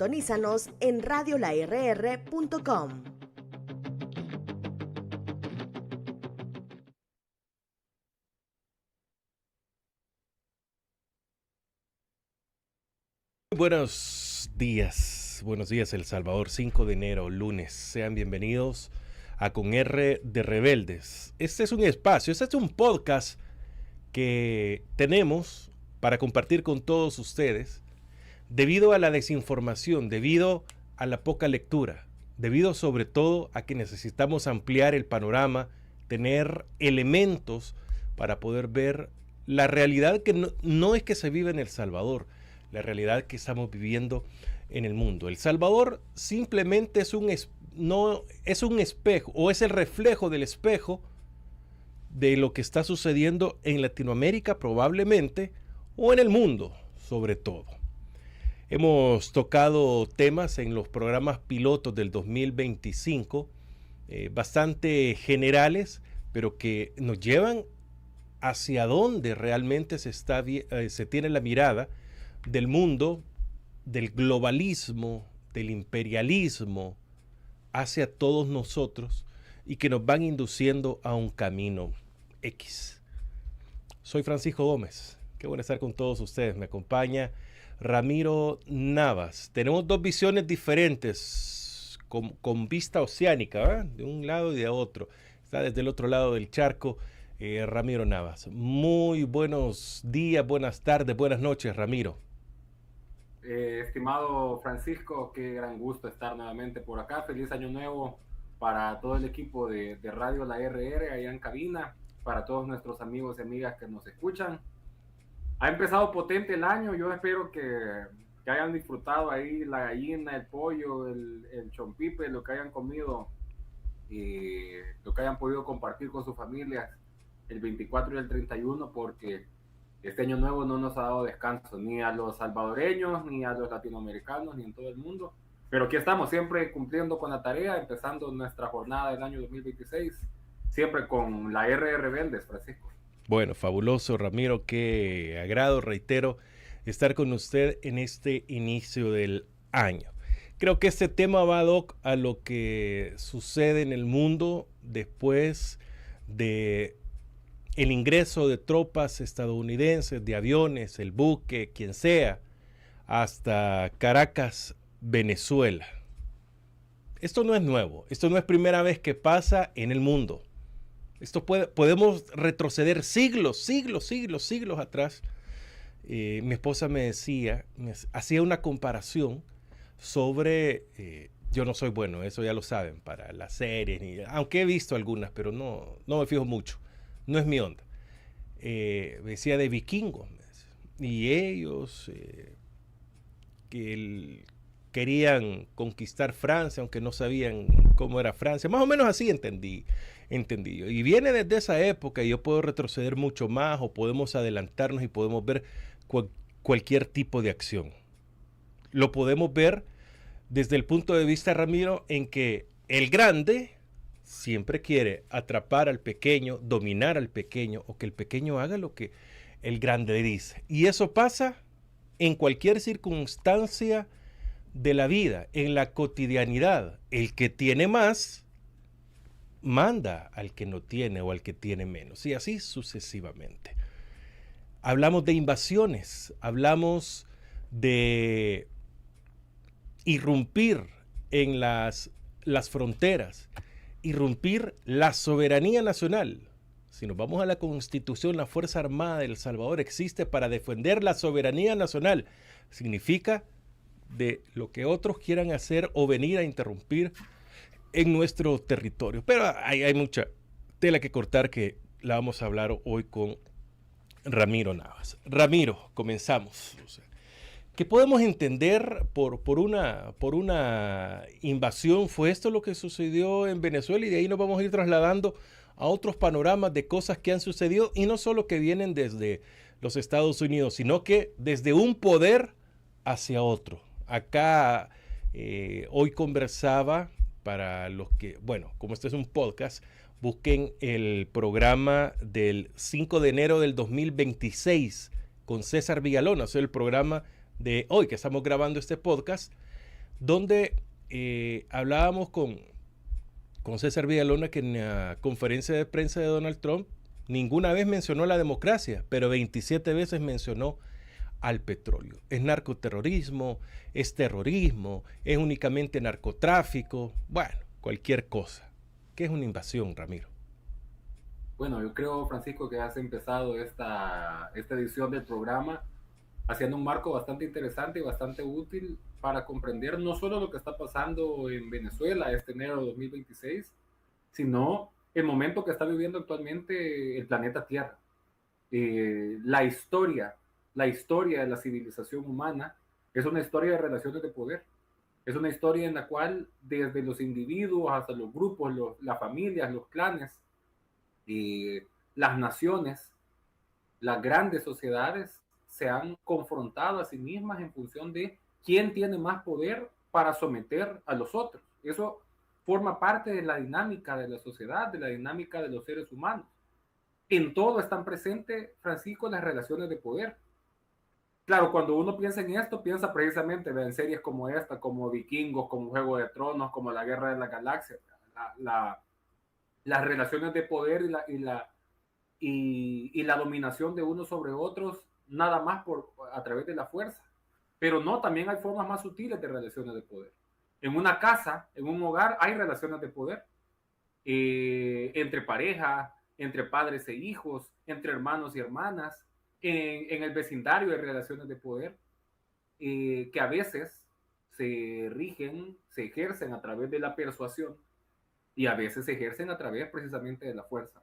Sintonízanos en radiolaRR.com. Buenos días El Salvador, 5 de enero, lunes. Sean bienvenidos a Con R de Rebeldes. Este es un espacio, este es un podcast que tenemos para compartir con todos ustedes debido a la desinformación, debido a la poca lectura, debido sobre todo a que necesitamos ampliar el panorama, tener elementos para poder ver la realidad que no es que se vive en El Salvador, la realidad que estamos viviendo en el mundo. El Salvador simplemente es un espejo, o es el reflejo del espejo de lo que está sucediendo en Latinoamérica probablemente, o en el mundo sobre todo. Hemos tocado temas en los programas pilotos del 2025, bastante generales, pero que nos llevan hacia dónde realmente se tiene la mirada del mundo, del globalismo, del imperialismo hacia todos nosotros y que nos van induciendo a un camino X. Soy Francisco Gómez, qué bueno estar con todos ustedes. Me acompaña Ramiro Navas. Tenemos dos visiones diferentes con vista oceánica, ¿verdad? De un lado y de otro. Está desde el otro lado del charco Ramiro Navas. Muy buenos días, buenas tardes, buenas noches, Ramiro. Estimado Francisco, qué gran gusto estar nuevamente por acá. Feliz año nuevo para todo el equipo de Radio La RR allá en cabina, para todos nuestros amigos y amigas que nos escuchan. Ha empezado potente el año, yo espero que hayan disfrutado ahí la gallina, el pollo, el chompipe, lo que hayan comido y lo que hayan podido compartir con sus familias el 24 y el 31, porque este año nuevo no nos ha dado descanso, ni a los salvadoreños, ni a los latinoamericanos, ni en todo el mundo. Pero aquí estamos, siempre cumpliendo con la tarea, empezando nuestra jornada del año 2026, siempre con la R de Rebeldes, Francisco. Bueno, fabuloso, Ramiro, qué agrado, reitero, estar con usted en este inicio del año. Creo que este tema va ad hoc a lo que sucede en el mundo después de el ingreso de tropas estadounidenses, de aviones, el buque, quien sea, hasta Caracas, Venezuela. Esto no es nuevo, esto no es primera vez que pasa en el mundo. Podemos retroceder siglos atrás. Mi esposa me hacía una comparación sobre, yo no soy bueno, eso ya lo saben, para las series, aunque he visto algunas, pero no me fijo mucho. No es mi onda. Decía de vikingos. Y ellos querían conquistar Francia, aunque no sabían cómo era Francia. Más o menos así entendí yo. Y viene desde esa época y yo puedo retroceder mucho más o podemos adelantarnos y podemos ver cualquier tipo de acción. Lo podemos ver desde el punto de vista, Ramiro, en que el grande siempre quiere atrapar al pequeño, dominar al pequeño, o que el pequeño haga lo que el grande le dice. Y eso pasa en cualquier circunstancia de la vida, en la cotidianidad. El que tiene más, manda al que no tiene o al que tiene menos. Y así sucesivamente. Hablamos de invasiones, hablamos de irrumpir en las fronteras, irrumpir la soberanía nacional. Si nos vamos a la Constitución, la Fuerza Armada de El Salvador existe para defender la soberanía nacional. Significa de lo que otros quieran hacer o venir a interrumpir en nuestro territorio. Pero hay mucha tela que cortar que la vamos a hablar hoy con Ramiro Navas. Ramiro, comenzamos. ¿Qué podemos entender por una invasión? ¿Fue esto lo que sucedió en Venezuela? Y de ahí nos vamos a ir trasladando a otros panoramas de cosas que han sucedido, y no solo que vienen desde los Estados Unidos, sino que desde un poder hacia otro. Acá hoy conversaba, para los que, bueno, como este es un podcast, busquen el programa del 5 de enero del 2026 con César Villalona, o sea, el programa de hoy que estamos grabando este podcast, donde hablábamos con César Villalona, que en la conferencia de prensa de Donald Trump ninguna vez mencionó la democracia, pero 27 veces mencionó al petróleo. Es narcoterrorismo, es terrorismo, es únicamente narcotráfico, bueno, cualquier cosa. ¿Qué es una invasión, Ramiro? Bueno, yo creo, Francisco, que has empezado esta edición del programa haciendo un marco bastante interesante y bastante útil para comprender no solo lo que está pasando en Venezuela este enero de 2026, sino el momento que está viviendo actualmente el planeta Tierra. La historia de la civilización humana es una historia de relaciones de poder. Es una historia en la cual desde los individuos hasta los grupos, las familias, los clanes, las naciones, las grandes sociedades se han confrontado a sí mismas en función de quién tiene más poder para someter a los otros. Eso forma parte de la dinámica de la sociedad, de la dinámica de los seres humanos. En todo están presentes, Francisco, las relaciones de poder. Claro, cuando uno piensa en esto, piensa precisamente en series como esta, como Vikingos, como Juego de Tronos, como La Guerra de la Galaxia. Las relaciones de poder y la dominación de unos sobre otros, nada más a través de la fuerza. Pero no, también hay formas más sutiles de relaciones de poder. En una casa, en un hogar, hay relaciones de poder. Entre pareja, entre padres e hijos, entre hermanos y hermanas, en el vecindario hay relaciones de poder que a veces se rigen, se ejercen a través de la persuasión y a veces se ejercen a través precisamente de la fuerza.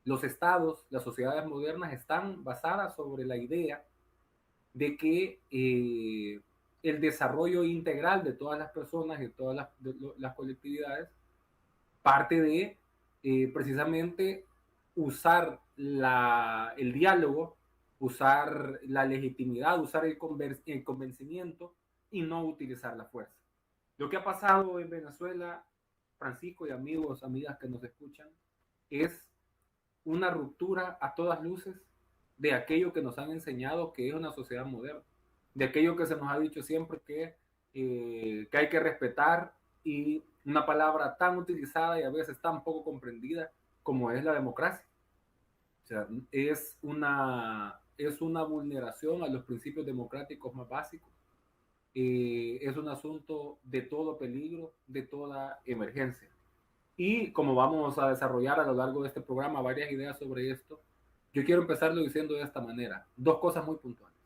Los estados, las sociedades modernas están basadas sobre la idea de que el desarrollo integral de todas las personas y de todas las colectividades parte de precisamente usar el diálogo, usar la legitimidad, usar el convencimiento y no utilizar la fuerza. Lo que ha pasado en Venezuela, Francisco y amigos, amigas que nos escuchan, es una ruptura a todas luces de aquello que nos han enseñado que es una sociedad moderna, de aquello que se nos ha dicho siempre que hay que respetar, y una palabra tan utilizada y a veces tan poco comprendida como es la democracia. O sea, es una vulneración a los principios democráticos más básicos. Es un asunto de todo peligro, de toda emergencia. Y como vamos a desarrollar a lo largo de este programa varias ideas sobre esto, yo quiero empezarlo diciendo de esta manera. Dos cosas muy puntuales.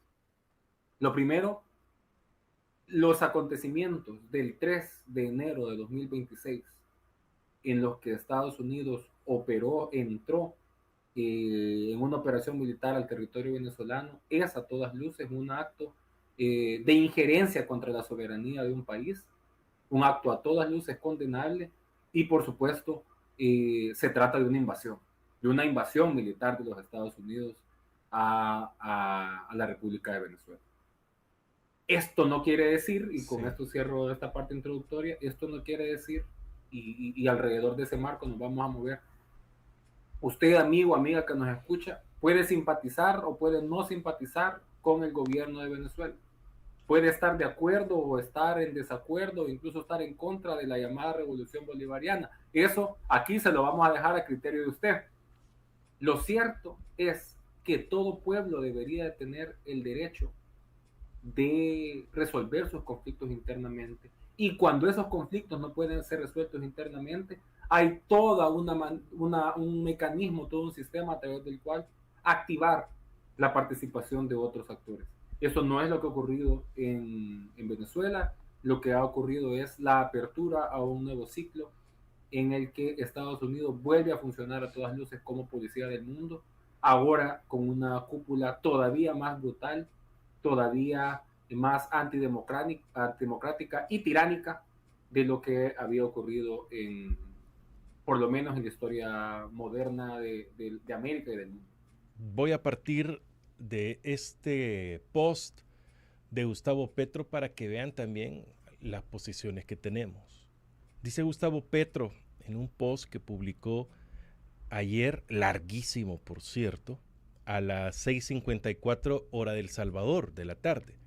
Lo primero, los acontecimientos del 3 de enero de 2026, en los que Estados Unidos entró en una operación militar al territorio venezolano, es a todas luces un acto de injerencia contra la soberanía de un país, un acto a todas luces condenable, y por supuesto se trata de una invasión militar de los Estados Unidos a la República de Venezuela. Esto no quiere decir, y con esto cierro esta parte introductoria, esto no quiere decir, y alrededor de ese marco nos vamos a mover. Usted, amigo, amiga que nos escucha, puede simpatizar o puede no simpatizar con el gobierno de Venezuela. Puede estar de acuerdo o estar en desacuerdo, o incluso estar en contra de la llamada revolución bolivariana. Eso aquí se lo vamos a dejar a criterio de usted. Lo cierto es que todo pueblo debería de tener el derecho de resolver sus conflictos internamente. Y cuando esos conflictos no pueden ser resueltos internamente, hay toda un mecanismo, todo un sistema a través del cual activar la participación de otros actores. Eso no es lo que ha ocurrido en Venezuela. Lo que ha ocurrido es la apertura a un nuevo ciclo en el que Estados Unidos vuelve a funcionar a todas luces como policía del mundo, ahora con una cúpula todavía más brutal, todavía más antidemocrática y tiránica de lo que había ocurrido por lo menos en la historia moderna de América y del mundo. Voy a partir de este post de Gustavo Petro para que vean también las posiciones que tenemos. Dice Gustavo Petro en un post que publicó ayer, larguísimo por cierto, a las 6:54 hora del Salvador de la tarde.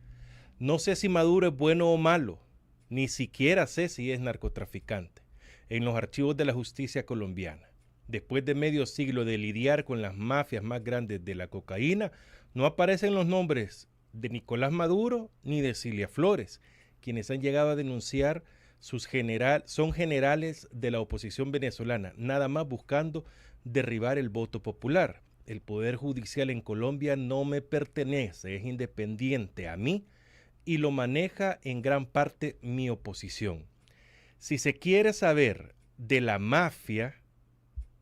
No sé si Maduro es bueno o malo, Ni siquiera sé si es narcotraficante. En los archivos de la justicia colombiana, después de medio siglo de lidiar con las mafias más grandes de la cocaína, no aparecen los nombres de Nicolás Maduro ni de Cilia Flores, quienes han llegado a denunciar son generales de la oposición venezolana, nada más buscando derribar el voto popular. El poder judicial en Colombia no me pertenece, es independiente a mí y lo maneja en gran parte mi oposición. Si se quiere saber de la mafia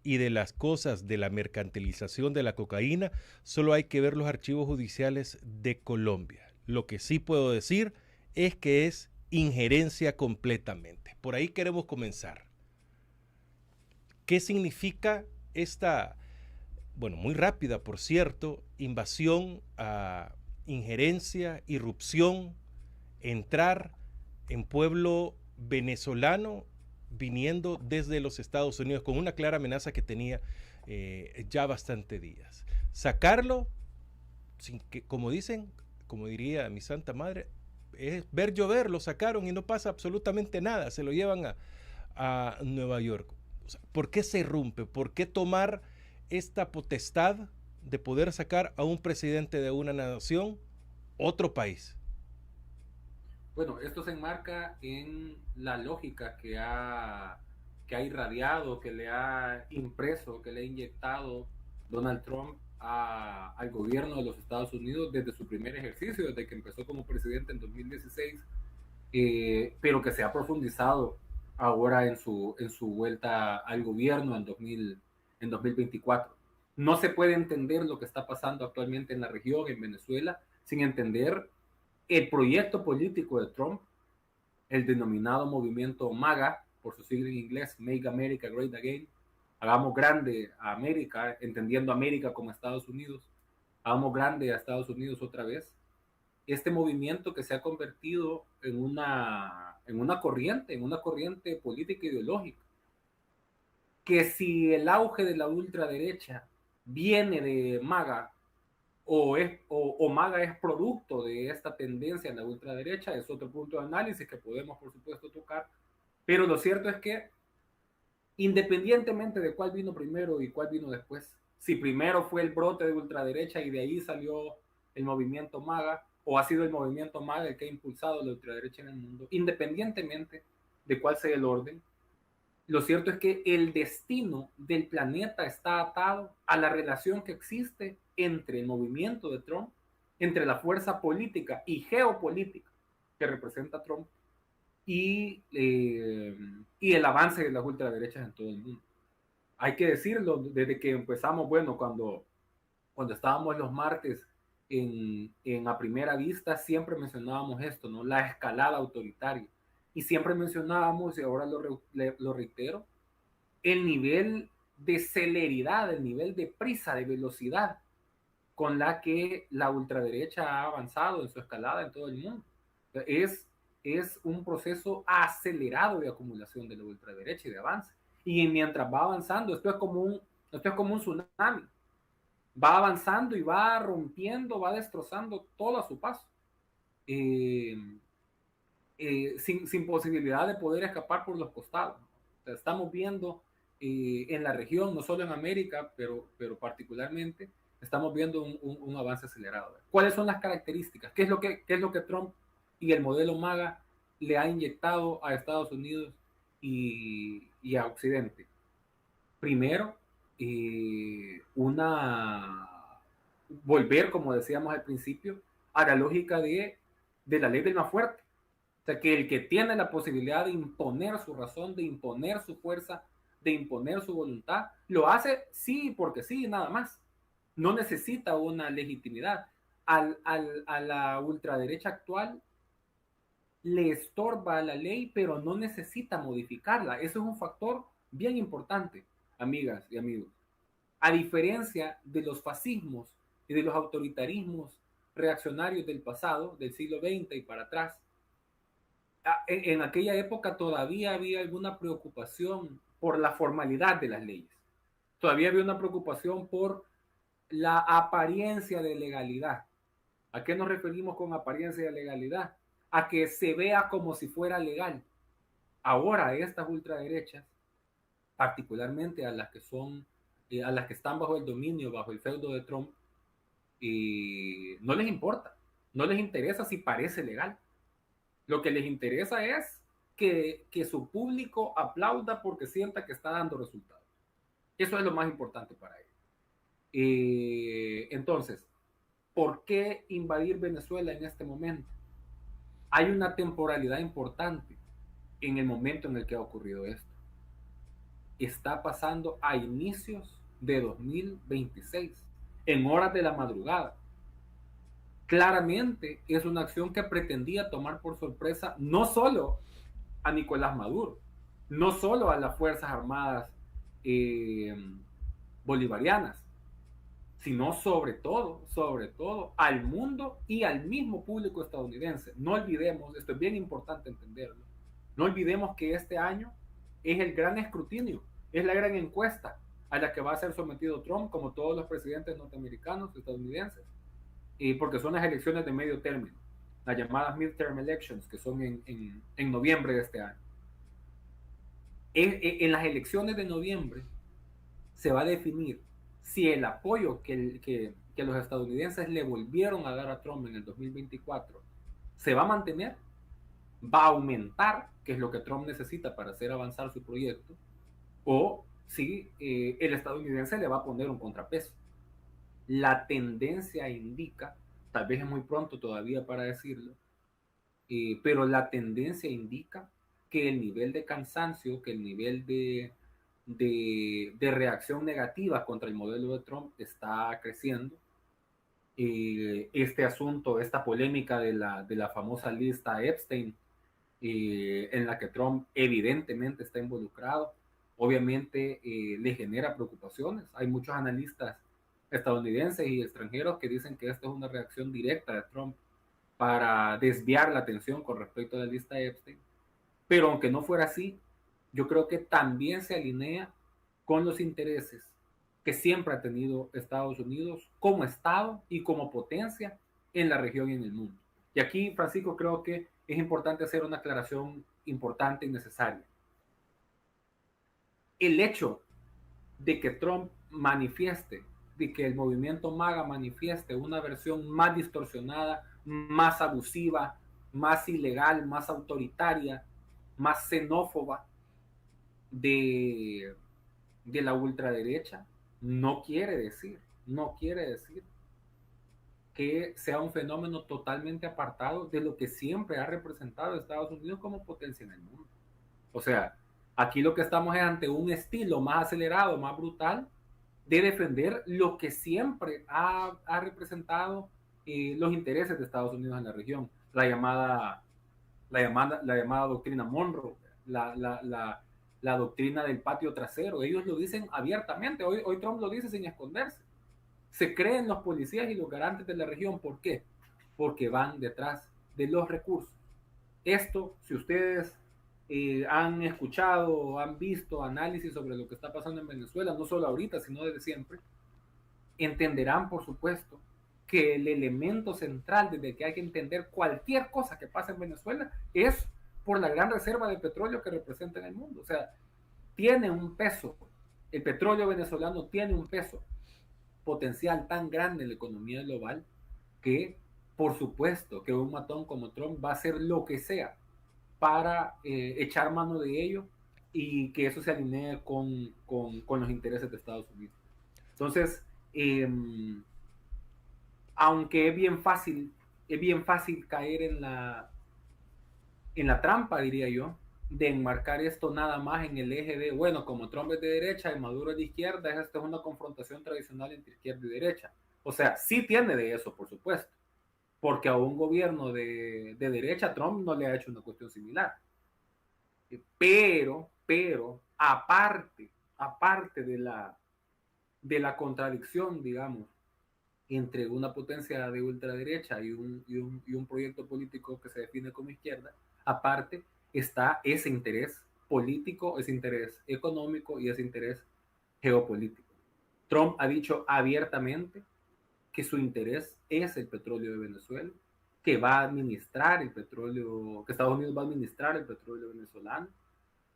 y de las cosas de la mercantilización de la cocaína, solo hay que ver los archivos judiciales de Colombia. Lo que sí puedo decir es que es injerencia completamente. Por ahí queremos comenzar. ¿Qué significa esta, muy rápida, por cierto, invasión, injerencia, irrupción, entrar en pueblo venezolano viniendo desde los Estados Unidos con una clara amenaza que tenía ya bastante días? Sacarlo, sin que, como diría mi santa madre, es ver llover, lo sacaron y no pasa absolutamente nada, se lo llevan a Nueva York. O sea, ¿por qué se irrumpe? ¿Por qué tomar esta potestad de poder sacar a un presidente de una nación, otro país? Bueno, esto se enmarca en la lógica que ha irradiado, que le ha impreso, que le ha inyectado Donald Trump al gobierno de los Estados Unidos desde su primer ejercicio, desde que empezó como presidente en 2016, pero que se ha profundizado ahora en su vuelta al gobierno en 2024. No se puede entender lo que está pasando actualmente en la región, en Venezuela, sin entender el proyecto político de Trump, el denominado movimiento MAGA, por su sigla en inglés, Make America Great Again, hagamos grande a América, entendiendo América como Estados Unidos, hagamos grande a Estados Unidos otra vez. Este movimiento que se ha convertido en una corriente política ideológica, que si el auge de la ultraderecha viene de MAGA, o MAGA es producto de esta tendencia en la ultraderecha, es otro punto de análisis que podemos, por supuesto, tocar. Pero lo cierto es que, independientemente de cuál vino primero y cuál vino después, si primero fue el brote de ultraderecha y de ahí salió el movimiento MAGA, o ha sido el movimiento MAGA el que ha impulsado la ultraderecha en el mundo, independientemente de cuál sea el orden, lo cierto es que el destino del planeta está atado a la relación que existe entre el movimiento de Trump, entre la fuerza política y geopolítica que representa Trump y el avance de las ultraderechas en todo el mundo. Hay que decirlo, desde que empezamos, cuando estábamos los martes en A Primera Vista, siempre mencionábamos esto, ¿no? La escalada autoritaria. Y siempre mencionábamos, y ahora lo reitero, el nivel de celeridad, el nivel de prisa, de velocidad con la que la ultraderecha ha avanzado en su escalada en todo el mundo. Es un proceso acelerado de acumulación de la ultraderecha y de avance. Y mientras va avanzando, esto es como un tsunami. Va avanzando y va rompiendo, va destrozando todo a su paso. Sin posibilidad de poder escapar por los costados. O sea, estamos viendo en la región, no solo en América, pero particularmente, estamos viendo un avance acelerado. ¿Cuáles son las características? ¿Qué es lo que Trump y el modelo MAGA le ha inyectado a Estados Unidos y a Occidente? Primero, volver, como decíamos al principio, a la lógica de la ley del más fuerte. O sea, que el que tiene la posibilidad de imponer su razón, de imponer su fuerza, de imponer su voluntad, lo hace sí porque sí, nada más. No necesita una legitimidad. A la ultraderecha actual le estorba la ley, pero no necesita modificarla. Eso es un factor bien importante, amigas y amigos. A diferencia de los fascismos y de los autoritarismos reaccionarios del pasado, del siglo XX y para atrás, en aquella época todavía había alguna preocupación por la formalidad de las leyes. Todavía había una preocupación por la apariencia de legalidad. ¿A qué nos referimos con apariencia de legalidad? a que se vea como si fuera legal. Ahora estas ultraderechas, particularmente a las que son, a las que están bajo el dominio, bajo el feudo de Trump, no les importa, no les interesa si parece legal. Lo que les interesa es que su público aplauda porque sienta que está dando resultados. Eso es lo más importante para ellos. Entonces, ¿por qué invadir Venezuela en este momento? Hay una temporalidad importante en el momento en el que ha ocurrido esto. Está pasando a inicios de 2026, en horas de la madrugada. Claramente es una acción que pretendía tomar por sorpresa no solo a Nicolás Maduro, no solo a las Fuerzas Armadas bolivarianas, sino sobre todo al mundo y al mismo público estadounidense. No olvidemos, esto es bien importante entenderlo, no olvidemos que este año es el gran escrutinio, es la gran encuesta a la que va a ser sometido Trump, como todos los presidentes norteamericanos, estadounidenses, porque son las elecciones de medio término, las llamadas midterm elections, que son en noviembre de este año. En las elecciones de noviembre se va a definir si el apoyo que los estadounidenses le volvieron a dar a Trump en el 2024 se va a mantener, va a aumentar, que es lo que Trump necesita para hacer avanzar su proyecto, o si el estadounidense le va a poner un contrapeso. La tendencia indica, tal vez es muy pronto todavía para decirlo, pero la tendencia indica que el nivel de cansancio, que el nivel de reacción negativa contra el modelo de Trump está creciendo. Este asunto, esta polémica de la famosa lista Epstein, en la que Trump evidentemente está involucrado, obviamente le genera preocupaciones. Hay muchos analistas estadounidenses y extranjeros que dicen que esta es una reacción directa de Trump para desviar la atención con respecto a la lista Epstein. Pero aunque no fuera así, yo creo que también se alinea con los intereses que siempre ha tenido Estados Unidos como Estado y como potencia en la región y en el mundo. Y aquí, Francisco, creo que es importante hacer una aclaración importante y necesaria. El hecho de que Trump manifieste, de que el movimiento MAGA manifieste una versión más distorsionada, más abusiva, más ilegal, más autoritaria, más xenófoba de la ultraderecha, no quiere decir que sea un fenómeno totalmente apartado de lo que siempre ha representado Estados Unidos como potencia en el mundo. O sea, aquí lo que estamos es ante un estilo más acelerado, más brutal, de defender lo que siempre ha representado los intereses de Estados Unidos en la región. La llamada doctrina Monroe, la doctrina del patio trasero. Ellos lo dicen abiertamente. Hoy Trump lo dice sin esconderse. Se creen los policías y los garantes de la región. ¿Por qué? Porque van detrás de los recursos. Esto, si ustedes han escuchado o han visto análisis sobre lo que está pasando en Venezuela, no solo ahorita, sino desde siempre, entenderán, por supuesto, que el elemento central desde que hay que entender cualquier cosa que pasa en Venezuela es por la gran reserva de petróleo que representa en el mundo. O sea, tiene un peso, el petróleo venezolano tiene un peso potencial tan grande en la economía global que, por supuesto, que un matón como Trump va a hacer lo que sea para echar mano de ello y que eso se alinee con los intereses de Estados Unidos. Entonces, aunque es bien fácil caer en la trampa, diría yo, de enmarcar esto nada más en el eje de, bueno, como Trump es de derecha y Maduro es de izquierda, esta es una confrontación tradicional entre izquierda y derecha. O sea, sí tiene de eso, por supuesto, porque a un gobierno de derecha Trump no le ha hecho una cuestión similar. Pero, aparte de la contradicción, digamos, entre una potencia de ultraderecha y un proyecto político que se define como izquierda, aparte está ese interés político, ese interés económico y ese interés geopolítico. Trump ha dicho abiertamente que su interés es el petróleo de Venezuela que va a administrar el petróleo, que Estados Unidos va a administrar el petróleo venezolano.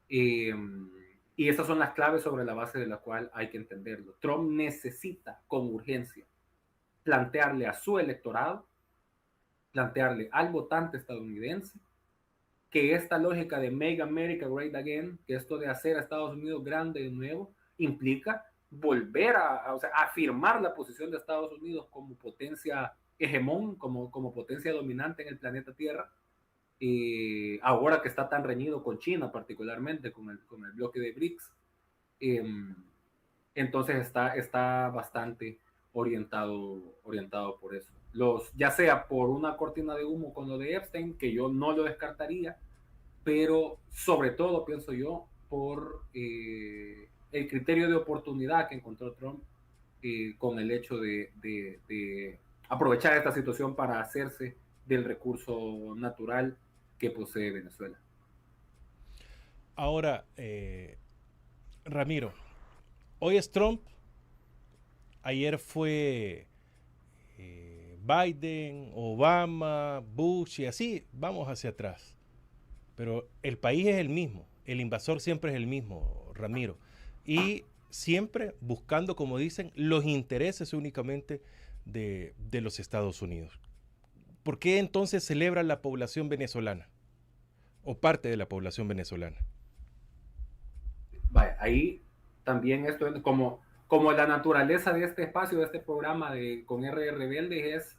Y esas son las claves sobre la base de la cual hay que entenderlo. Trump necesita con urgencia plantearle a su electorado, plantearle al votante estadounidense, que esta lógica de Make America Great Again, que esto de hacer a Estados Unidos grande de nuevo, implica volver o sea, afirmar la posición de Estados Unidos como potencia hegemón, como potencia dominante en el planeta Tierra, ahora que está tan reñido con China, particularmente con el bloque de BRICS. Entonces está bastante orientado por eso. Ya sea por una cortina de humo con lo de Epstein, que yo no lo descartaría, pero sobre todo, pienso yo, por el criterio de oportunidad que encontró Trump con el hecho de aprovechar esta situación para hacerse del recurso natural que posee Venezuela. Ahora, Ramiro, hoy es Trump, ayer fue Biden, Obama, Bush y así vamos hacia atrás. Pero el país es el mismo, el invasor siempre es el mismo, Ramiro. Y siempre buscando, como dicen, los intereses únicamente de los Estados Unidos. ¿Por qué entonces celebra la población venezolana? O parte de la población venezolana. Vaya, ahí también esto, como la naturaleza de este espacio, de este programa con R Rebeldes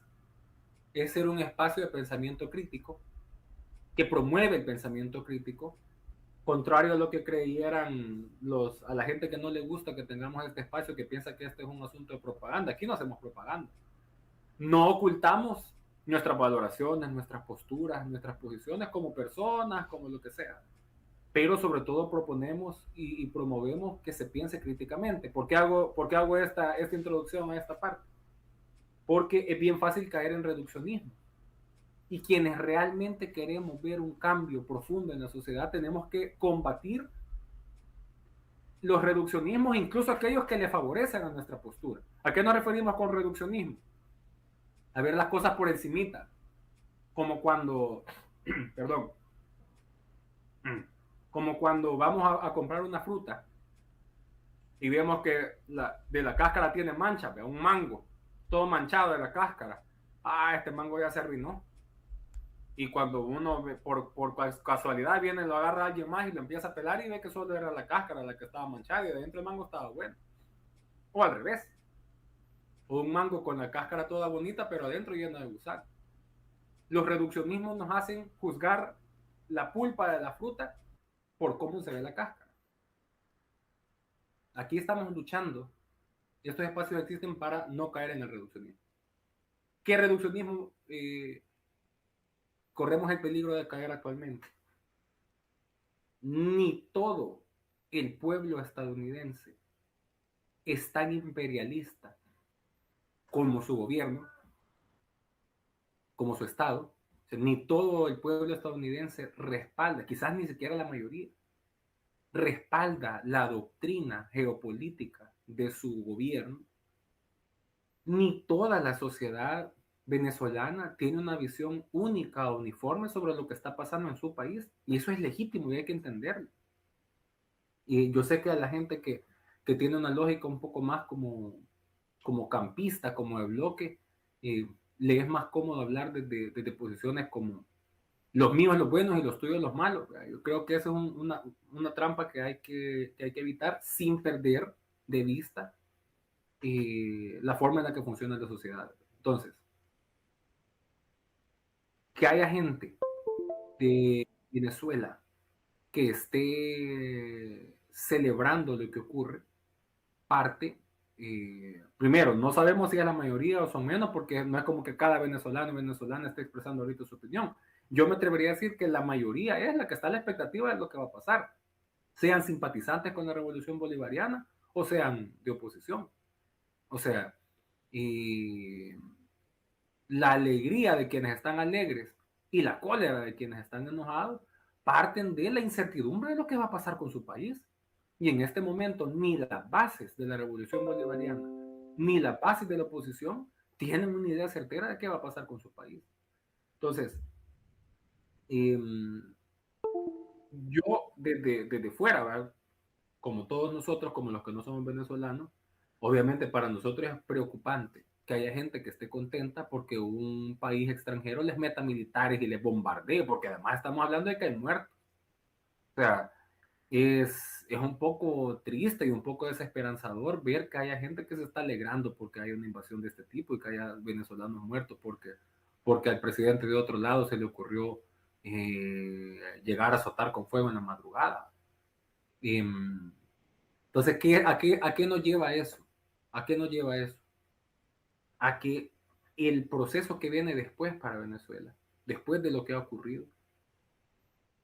es ser un espacio de pensamiento crítico, que promueve el pensamiento crítico, contrario a lo que creyeran a la gente que no le gusta que tengamos este espacio, que piensa que este es un asunto de propaganda. Aquí no hacemos propaganda. No ocultamos nuestras valoraciones, nuestras posturas, nuestras posiciones como personas, como lo que sea. Pero sobre todo proponemos y promovemos que se piense críticamente. ¿Por qué hago esta introducción a esta parte? Porque es bien fácil caer en reduccionismo. Y quienes realmente queremos ver un cambio profundo en la sociedad, tenemos que combatir los reduccionismos, incluso aquellos que le favorecen a nuestra postura. ¿A qué nos referimos con reduccionismo? A ver las cosas por encimita. Como cuando, perdón, como cuando vamos a comprar una fruta y vemos que de la cáscara tiene mancha, un mango, todo manchado de la cáscara. Este mango ya se arruinó. Y cuando uno por casualidad viene, lo agarra a alguien más y lo empieza a pelar y ve que solo era la cáscara la que estaba manchada y de dentro el mango estaba bueno. O al revés. O un mango con la cáscara toda bonita pero adentro lleno de gusanos. Los reduccionismos nos hacen juzgar la pulpa de la fruta por cómo se ve la cáscara. Aquí estamos luchando. Estos espacios existen para no caer en el reduccionismo. ¿Qué reduccionismo corremos el peligro de caer actualmente? Ni todo el pueblo estadounidense es tan imperialista como su gobierno, como su estado. O sea, ni todo el pueblo estadounidense respalda, quizás ni siquiera la mayoría, respalda la doctrina geopolítica de su gobierno. Ni toda la sociedad venezolana tiene una visión única o uniforme sobre lo que está pasando en su país, y eso es legítimo y hay que entenderlo. Y yo sé que a la gente que tiene una lógica un poco más como campista, como de bloque, le es más cómodo hablar desde posiciones como los míos los buenos y los tuyos los malos. Yo creo que esa es una trampa que hay que evitar sin perder de vista la forma en la que funciona la sociedad. Entonces, que haya gente de Venezuela que esté celebrando lo que ocurre, parte, primero, no sabemos si es la mayoría o son menos, porque no es como que cada venezolano o venezolana esté expresando ahorita su opinión. Yo me atrevería a decir que la mayoría es la que está a la expectativa de lo que va a pasar, sean simpatizantes con la revolución bolivariana o sean de oposición. O sea, la alegría de quienes están alegres y la cólera de quienes están enojados parten de la incertidumbre de lo que va a pasar con su país. Y en este momento ni las bases de la revolución bolivariana ni las bases de la oposición tienen una idea certera de qué va a pasar con su país. Entonces, eh, yo desde fuera, ¿verdad? Como todos nosotros, como los que no somos venezolanos, obviamente para nosotros es preocupante que haya gente que esté contenta porque un país extranjero les meta militares y les bombardee, porque además estamos hablando de que hay muertos. O sea, es un poco triste y un poco desesperanzador ver que haya gente que se está alegrando porque hay una invasión de este tipo y que haya venezolanos muertos porque al presidente de otro lado se le ocurrió llegar a azotar con fuego en la madrugada. Entonces, a qué nos lleva eso? ¿A qué nos lleva eso? A que el proceso que viene después para Venezuela, después de lo que ha ocurrido,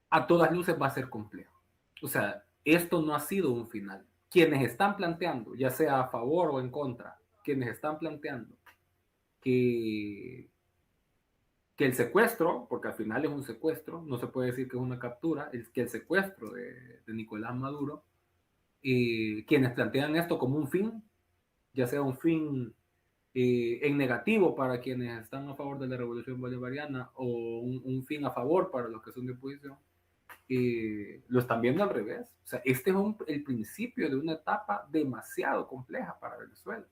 a todas luces va a ser complejo. O sea, esto no ha sido un final. Quienes están planteando, ya sea a favor o en contra, quienes están planteando que, que el secuestro, porque al final es un secuestro, no se puede decir que es una captura, es que el secuestro de Nicolás Maduro, quienes plantean esto como un fin, ya sea un fin en negativo para quienes están a favor de la revolución bolivariana o un fin a favor para los que son de oposición, lo están viendo al revés. O sea, este es el principio de una etapa demasiado compleja para Venezuela.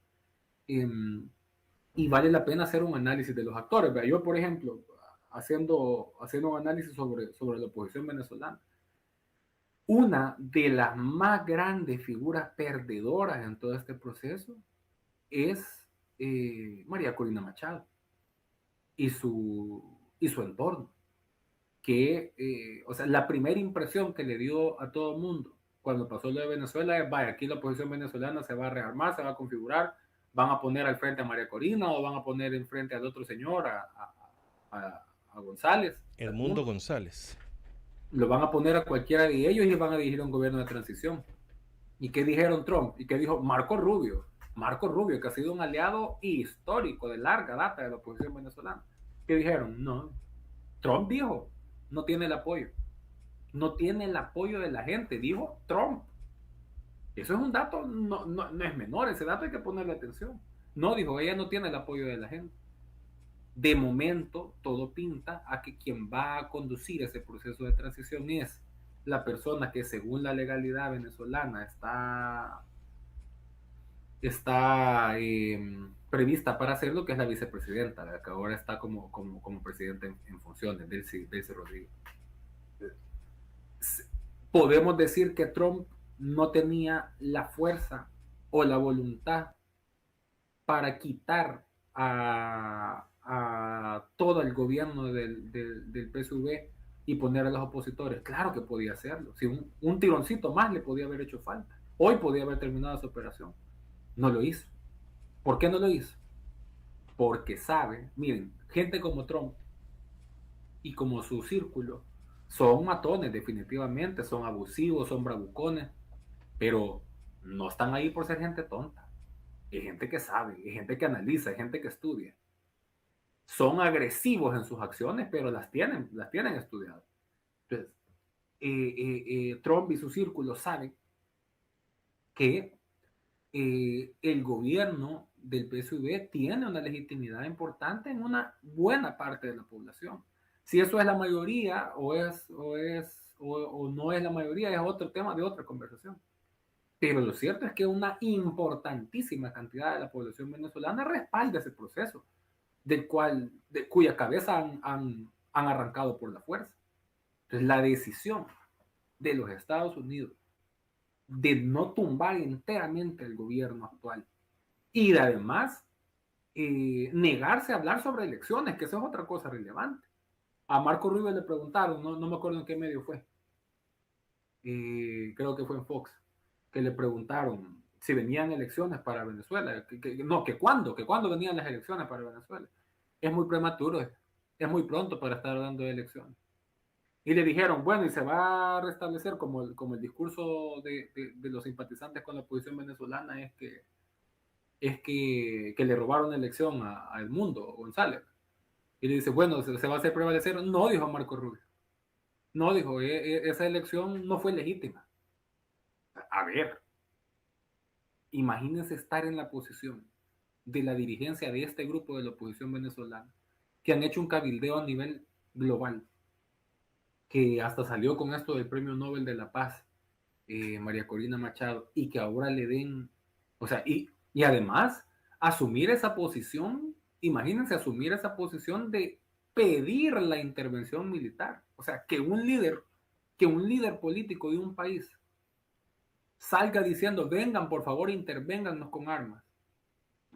Y vale la pena hacer un análisis de los actores. ¿Vea? Yo, por ejemplo, haciendo un análisis sobre la oposición venezolana, una de las más grandes figuras perdedoras en todo este proceso es María Corina Machado y su entorno. Que, o sea, la primera impresión que le dio a todo el mundo cuando pasó lo de Venezuela es, vaya, aquí la oposición venezolana se va a rearmar, se va a configurar, van a poner al frente a María Corina o van a poner en frente al otro señor, a González. Edmundo González. Lo van a poner a cualquiera de ellos y van a dirigir un gobierno de transición. ¿Y qué dijeron Trump? ¿Y qué dijo Marco Rubio? Marco Rubio, que ha sido un aliado histórico de larga data de la oposición venezolana. ¿Qué dijeron? No. Trump dijo, no tiene el apoyo. No tiene el apoyo de la gente, dijo Trump. Eso es un dato, no es menor, ese dato hay que ponerle atención. No, dijo, ella no tiene el apoyo de la gente. De momento, todo pinta a que quien va a conducir ese proceso de transición es la persona que según la legalidad venezolana está prevista para hacerlo, que es la vicepresidenta, la que ahora está como presidenta en funciones, Delcy Rodríguez. Podemos decir que Trump no tenía la fuerza o la voluntad para quitar a todo el gobierno del PSV y poner a los opositores. Claro que podía hacerlo. Si un tironcito más le podía haber hecho falta. Hoy podía haber terminado esa operación. No lo hizo. ¿Por qué no lo hizo? Porque sabe, miren, gente como Trump y como su círculo son matones definitivamente, son abusivos, son bravucones, pero no están ahí por ser gente tonta. Es gente que sabe, es gente que analiza, es gente que estudia. Son agresivos en sus acciones, pero las tienen estudiadas. Entonces, Trump y su círculo saben que el gobierno del PSV tiene una legitimidad importante en una buena parte de la población. Si eso es la mayoría o no es la mayoría, es otro tema de otra conversación. Pero lo cierto es que una importantísima cantidad de la población venezolana respalda ese proceso, cuya cabeza han arrancado por la fuerza. Entonces, la decisión de los Estados Unidos de no tumbar enteramente el gobierno actual y de además negarse a hablar sobre elecciones, que eso es otra cosa relevante. A Marco Rubio le preguntaron, no me acuerdo en qué medio fue, creo que fue en Fox, que le preguntaron si venían elecciones para Venezuela, que cuándo venían las elecciones para Venezuela. Es muy prematuro, es muy pronto para estar hablando de elecciones. Y le dijeron, bueno, y se va a restablecer como el discurso de los simpatizantes con la oposición venezolana es que le robaron la elección a Edmundo González. Y le dice, bueno, ¿se va a hacer prevalecer? No, dijo Marco Rubio. No, dijo, esa elección no fue legítima. A ver, imagínense estar en la posición de la dirigencia de este grupo de la oposición venezolana que han hecho un cabildeo a nivel global, que hasta salió con esto del Premio Nobel de la Paz, María Corina Machado, y que ahora le den, o sea, y además asumir esa posición, imagínense asumir esa posición de pedir la intervención militar, o sea, que un líder político de un país salga diciendo, vengan, por favor, intervéngannos con armas,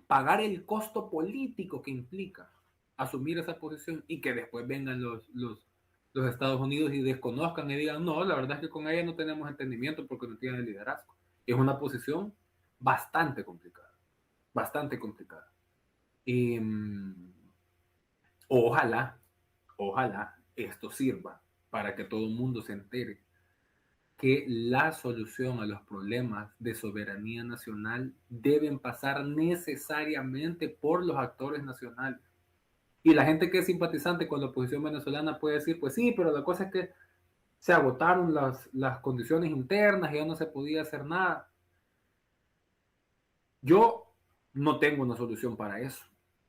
pagar el costo político que implica asumir esa posición y que después vengan los Estados Unidos y desconozcan y digan, no, la verdad es que con ella no tenemos entendimiento porque no tiene liderazgo. Es una posición bastante complicada, bastante complicada. Y ojalá, ojalá esto sirva para que todo el mundo se entere que la solución a los problemas de soberanía nacional deben pasar necesariamente por los actores nacionales. Y la gente que es simpatizante con la oposición venezolana puede decir, pues sí, pero la cosa es que se agotaron las condiciones internas y ya no se podía hacer nada. Yo no tengo una solución para eso,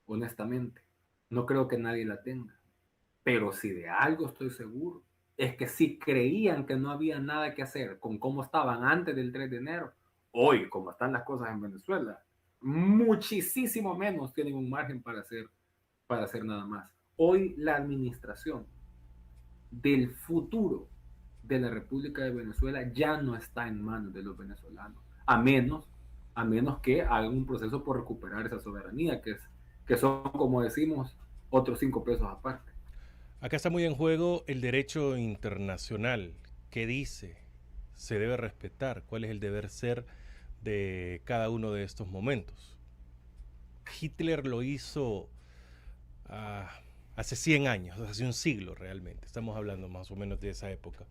honestamente. No creo que nadie la tenga. Pero si de algo estoy seguro, es que si creían que no había nada que hacer con cómo estaban antes del 3 de enero, hoy, como están las cosas en Venezuela, muchísimo menos tienen un margen para hacer nada más. Hoy la administración del futuro de la República de Venezuela ya no está en manos de los venezolanos, a menos que hagan un proceso por recuperar esa soberanía, que son, como decimos, otros 5 pesos aparte. Acá está muy en juego el derecho internacional. ¿Qué dice? ¿Se debe respetar? ¿Cuál es el deber ser de cada uno de estos momentos? Hitler lo hizo hace 100 años, hace un siglo realmente. Estamos hablando más o menos de esa época.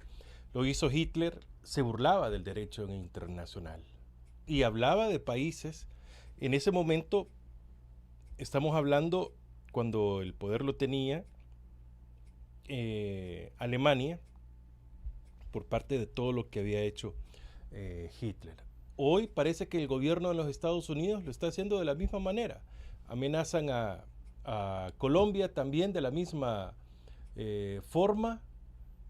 Lo hizo Hitler, se burlaba del derecho internacional y hablaba de países. En ese momento estamos hablando cuando el poder lo tenía Alemania, por parte de todo lo que había hecho Hitler. Hoy parece que el gobierno de los Estados Unidos lo está haciendo de la misma manera. Amenazan a Colombia también de la misma forma.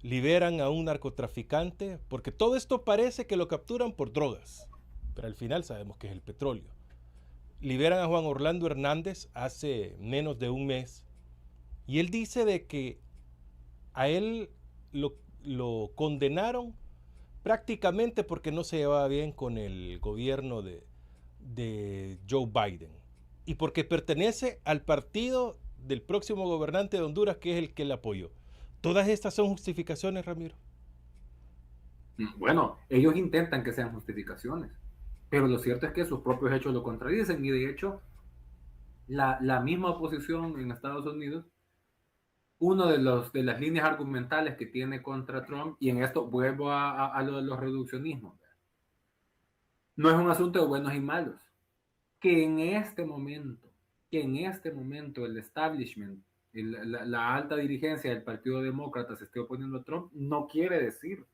Liberan a un narcotraficante, porque todo esto parece que lo capturan por drogas, pero al final sabemos que es el petróleo. Liberan a Juan Orlando Hernández hace menos de un mes y él dice de que a él lo condenaron prácticamente porque no se llevaba bien con el gobierno de Joe Biden y porque pertenece al partido del próximo gobernante de Honduras, que es el que le apoyó. Todas estas son justificaciones, Ramiro. Bueno, ellos intentan que sean justificaciones, pero lo cierto es que sus propios hechos lo contradicen y de hecho la misma oposición en Estados Unidos, uno de las líneas argumentales que tiene contra Trump, y en esto vuelvo a lo de los reduccionismos, no es un asunto de buenos y malos, que en este momento el establishment, la alta dirigencia del Partido Demócrata se esté oponiendo a Trump, no quiere decir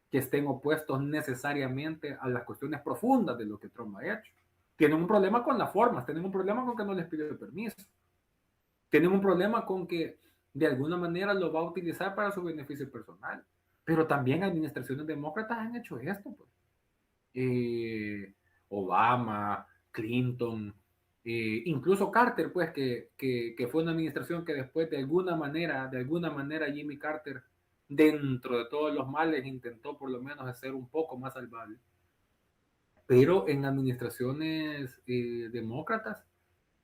que estén opuestos necesariamente a las cuestiones profundas de lo que Trump ha hecho. Tienen un problema con las formas, tienen un problema con que no les pide permiso, tienen un problema con que de alguna manera lo va a utilizar para su beneficio personal. Pero también administraciones demócratas han hecho esto, pues. Obama, Clinton, incluso Carter, pues, que fue una administración que después de alguna manera Jimmy Carter, dentro de todos los males, intentó por lo menos hacer un poco más salvable. Pero en administraciones demócratas,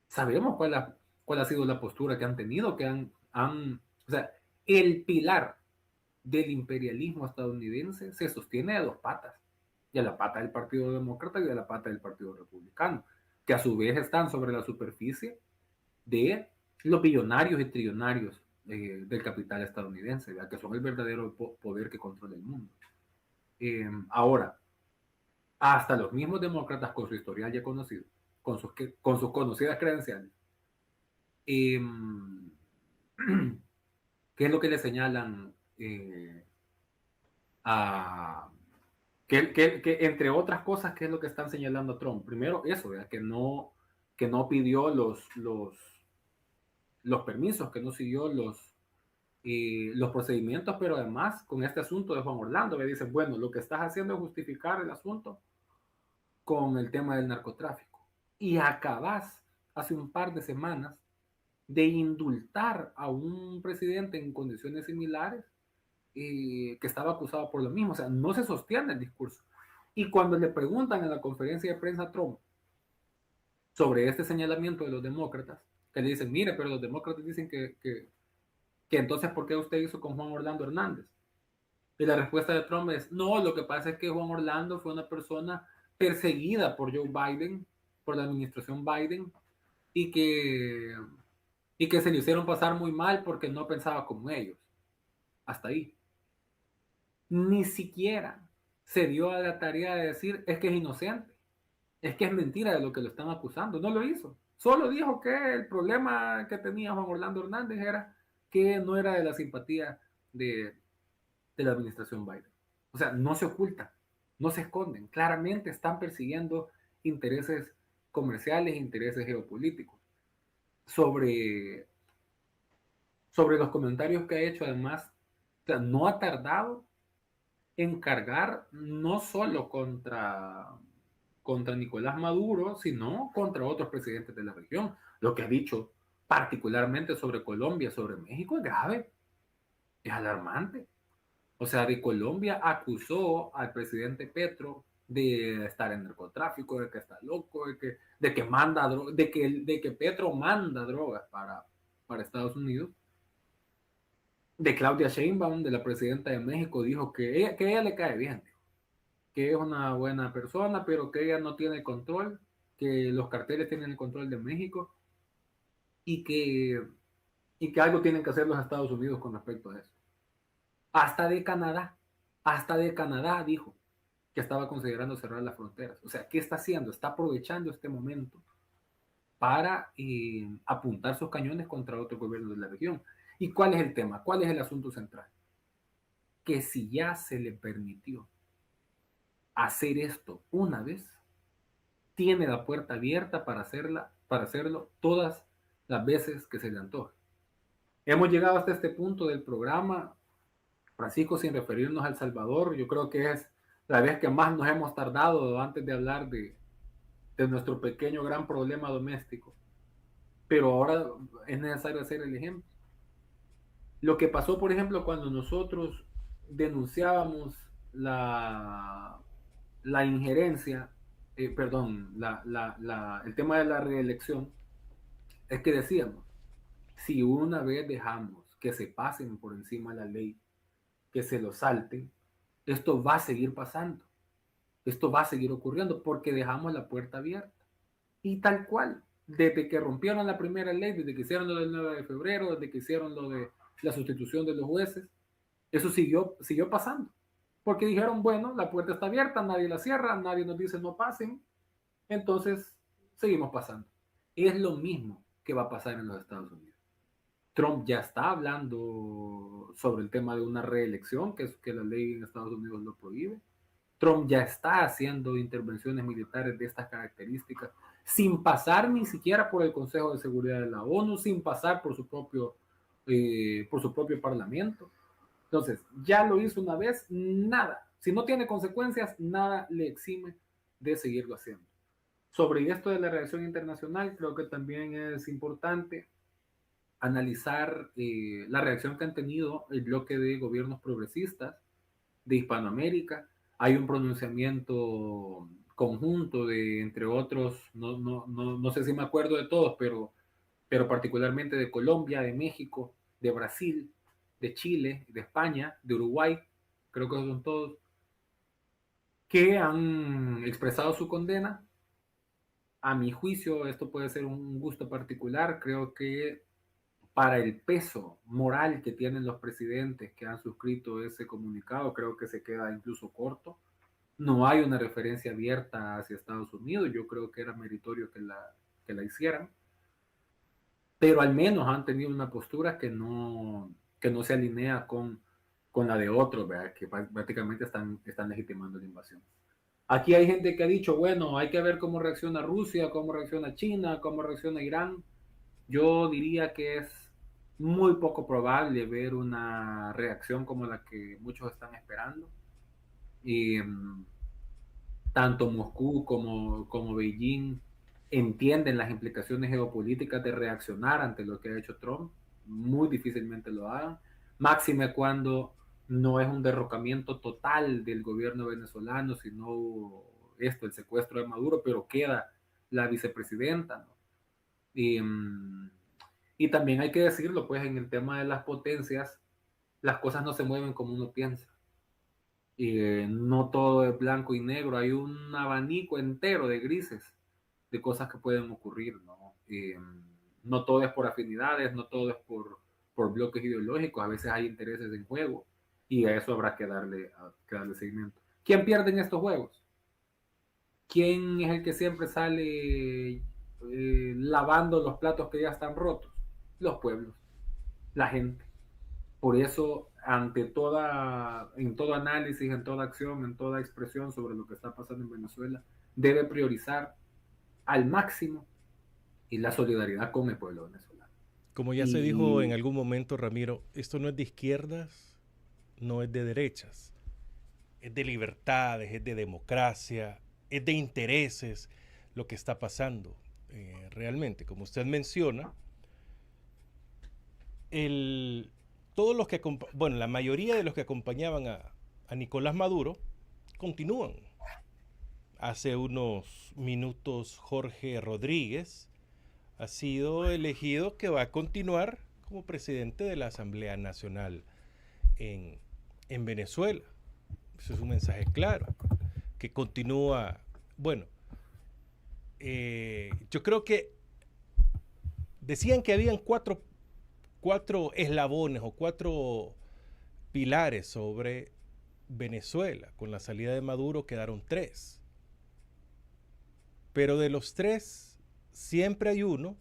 sabemos cuál ha sido la postura que han tenido, que o sea, el pilar del imperialismo estadounidense se sostiene de 2 patas, de la pata del Partido Demócrata y de la pata del Partido Republicano, que a su vez están sobre la superficie de los billonarios y trillonarios del capital estadounidense, ¿verdad? Que son el verdadero poder que controla el mundo. Ahora, hasta los mismos demócratas con su historial ya conocido, con sus conocidas credenciales, ¿qué es lo que le señalan que entre otras cosas, qué es lo que están señalando a Trump? Primero eso, ¿verdad? Que no pidió los permisos, que no siguió los procedimientos, pero además con este asunto de Juan Orlando, me dicen, bueno, lo que estás haciendo es justificar el asunto con el tema del narcotráfico. Y acabas hace un par de semanas de indultar a un presidente en condiciones similares que estaba acusado por lo mismo. O sea, no se sostiene el discurso. Y cuando le preguntan en la conferencia de prensa a Trump sobre este señalamiento de los demócratas, que le dicen, mire, pero los demócratas dicen que entonces, ¿por qué usted hizo con Juan Orlando Hernández? Y la respuesta de Trump es, no, lo que pasa es que Juan Orlando fue una persona perseguida por Joe Biden, por la administración Biden, y que se le hicieron pasar muy mal porque no pensaba como ellos. Hasta ahí. Ni siquiera se dio a la tarea de decir, es que es inocente, es que es mentira de lo que lo están acusando. No lo hizo. Solo dijo que el problema que tenía Juan Orlando Hernández era que no era de la simpatía de la administración Biden. O sea, no se ocultan, no se esconden. Claramente están persiguiendo intereses comerciales, intereses geopolíticos. Sobre los comentarios que ha hecho, además, o sea, no ha tardado en cargar no solo contra Nicolás Maduro, sino contra otros presidentes de la región. Lo que ha dicho particularmente sobre Colombia, sobre México, es grave, es alarmante. O sea, de Colombia acusó al presidente Petro de estar en narcotráfico, de que está loco, de que manda de que Petro manda drogas para Estados Unidos. De Claudia Sheinbaum, de la presidenta de México, dijo que ella le cae bien, que es una buena persona, pero que ella no tiene el control, que los carteles tienen el control de México y que algo tienen que hacer los Estados Unidos con respecto a eso. Hasta de Canadá dijo que estaba considerando cerrar las fronteras. O sea, ¿qué está haciendo? Está aprovechando este momento para apuntar sus cañones contra otro gobierno de la región. ¿Y cuál es el tema? ¿Cuál es el asunto central? Que si ya se le permitió hacer esto una vez, tiene la puerta abierta para hacerlo todas las veces que se le antoje. Hemos llegado hasta este punto del programa, Francisco, sin referirnos a El Salvador. Yo creo que es la vez que más nos hemos tardado antes de hablar de nuestro pequeño gran problema doméstico. Pero ahora es necesario hacer el ejemplo. Lo que pasó, por ejemplo, cuando nosotros denunciábamos la injerencia, el tema de la reelección, es que decíamos, si una vez dejamos que se pasen por encima de la ley, que se lo salten, esto va a seguir pasando, esto va a seguir ocurriendo porque dejamos la puerta abierta. Y tal cual, desde que rompieron la primera ley, desde que hicieron lo del 9 de febrero, desde que hicieron lo de la sustitución de los jueces, eso siguió pasando. Porque dijeron, bueno, la puerta está abierta, nadie la cierra, nadie nos dice no pasen, entonces seguimos pasando. Es lo mismo que va a pasar en los Estados Unidos. Trump ya está hablando sobre el tema de una reelección, que la ley en Estados Unidos lo prohíbe. Trump ya está haciendo intervenciones militares de estas características, sin pasar ni siquiera por el Consejo de Seguridad de la ONU, sin pasar por su propio parlamento. Entonces, ya lo hizo una vez, nada. Si no tiene consecuencias, nada le exime de seguirlo haciendo. Sobre esto de la reacción internacional, creo que también es importante analizar la reacción que han tenido el bloque de gobiernos progresistas de Hispanoamérica. Hay un pronunciamiento conjunto de, entre otros, no sé si me acuerdo de todos, pero particularmente de Colombia, de México, de Brasil, de Chile, de España, de Uruguay, creo que son todos, que han expresado su condena. A mi juicio, esto puede ser un gusto particular. Creo que para el peso moral que tienen los presidentes que han suscrito ese comunicado, creo que se queda incluso corto. No hay una referencia abierta hacia Estados Unidos. Yo creo que era meritorio que la hicieran. Pero al menos han tenido una postura que no se alinea con la de otros, ¿verdad? Que prácticamente están legitimando la invasión. Aquí hay gente que ha dicho, bueno, hay que ver cómo reacciona Rusia, cómo reacciona China, cómo reacciona Irán. Yo diría que es muy poco probable ver una reacción como la que muchos están esperando. Y tanto Moscú como Beijing entienden las implicaciones geopolíticas de reaccionar ante lo que ha hecho Trump. Muy difícilmente lo hagan. Máxime cuando no es un derrocamiento total del gobierno venezolano, sino el secuestro de Maduro, pero queda la vicepresidenta, ¿no? Y, y también hay que decirlo, pues en el tema de las potencias, las cosas no se mueven como uno piensa. Y no todo es blanco y negro, hay un abanico entero de grises, de cosas que pueden ocurrir, ¿no? No todo es por afinidades, no todo es por bloques ideológicos, a veces hay intereses en juego y a eso habrá que darle seguimiento. ¿Quién pierde en estos juegos? ¿Quién es el que siempre sale lavando los platos que ya están rotos? Los pueblos, la gente. Por eso, en todo análisis, en toda acción, en toda expresión sobre lo que está pasando en Venezuela, debe priorizar al máximo y la solidaridad con el pueblo venezolano. Como ya se dijo en Y algún momento, Ramiro, esto no es de izquierdas, no es de derechas, es de libertades, es de democracia, es de intereses lo que está pasando. Realmente, como usted menciona, el, todos los que, bueno, la mayoría de los que acompañaban a Nicolás Maduro continúan. Hace unos minutos Jorge Rodríguez ha sido elegido que va a continuar como presidente de la Asamblea Nacional en, en Venezuela. Eso es un mensaje claro, que continúa, bueno, yo creo que decían que habían cuatro eslabones o cuatro pilares sobre Venezuela. Con la salida de Maduro quedaron tres. Pero de los tres, siempre hay uno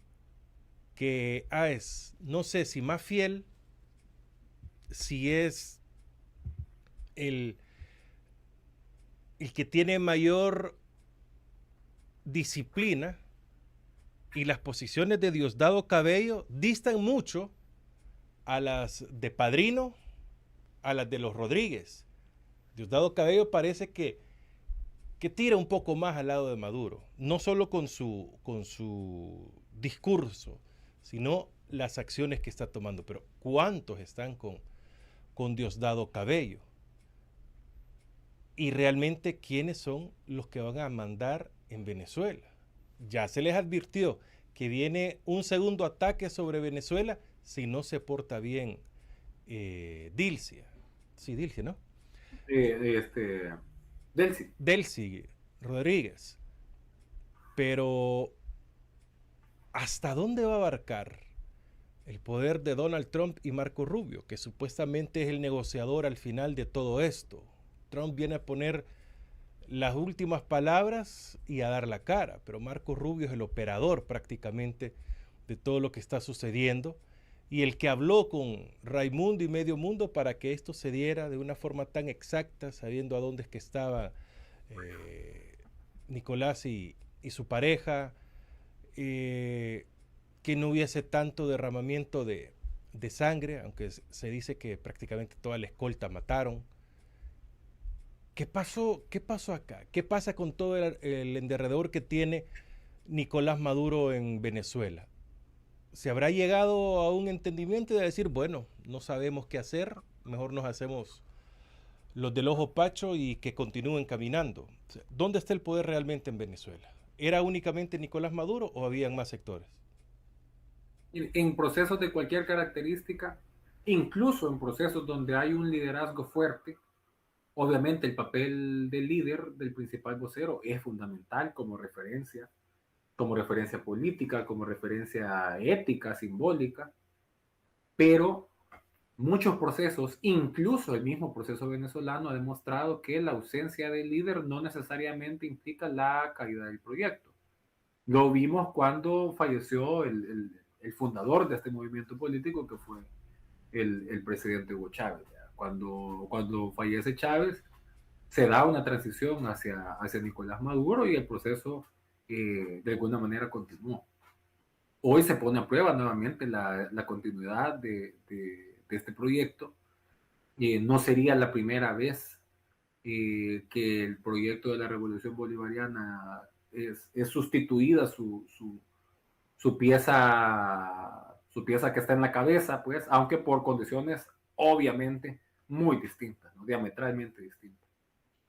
que es, no sé si más fiel, si es el, el que tiene mayor disciplina, y las posiciones de Diosdado Cabello distan mucho a las de Padrino, a las de los Rodríguez. Diosdado Cabello parece que tira un poco más al lado de Maduro, no solo con su discurso, sino las acciones que está tomando. Pero ¿cuántos están con Diosdado Cabello? Y realmente, ¿quiénes son los que van a mandar en Venezuela? Ya se les advirtió que viene un segundo ataque sobre Venezuela si no se porta bien Dilcia. Sí, Dilcia, ¿no? Delcy. Delcy Rodríguez. Pero, ¿hasta dónde va a abarcar el poder de Donald Trump y Marco Rubio, que supuestamente es el negociador al final de todo esto? Trump viene a poner las últimas palabras y a dar la cara, pero Marco Rubio es el operador prácticamente de todo lo que está sucediendo y el que habló con Raimundo y Medio Mundo para que esto se diera de una forma tan exacta, sabiendo a dónde es que estaba Nicolás y su pareja, que no hubiese tanto derramamiento de sangre, aunque se dice que prácticamente toda la escolta mataron. ¿Qué pasó acá? ¿Qué pasa con todo el enderredor que tiene Nicolás Maduro en Venezuela? ¿Se habrá llegado a un entendimiento de decir, bueno, no sabemos qué hacer, mejor nos hacemos los del ojo pacho y que continúen caminando? ¿Dónde está el poder realmente en Venezuela? ¿Era únicamente Nicolás Maduro o habían más sectores? En procesos de cualquier característica, incluso en procesos donde hay un liderazgo fuerte, obviamente el papel del líder, del principal vocero, es fundamental como referencia política, como referencia ética, simbólica, pero muchos procesos, incluso el mismo proceso venezolano, ha demostrado que la ausencia del líder no necesariamente implica la caída del proyecto. Lo vimos cuando falleció el fundador de este movimiento político, que fue el presidente Hugo Chávez. Cuando fallece Chávez, se da una transición hacia Nicolás Maduro y el proceso de alguna manera continuó. hoy se pone a prueba nuevamente la continuidad de este proyecto. No sería la primera vez que el proyecto de la Revolución Bolivariana es sustituida su pieza que está en la cabeza, pues, aunque por condiciones obviamente muy distintas, ¿no? Diametralmente distintas.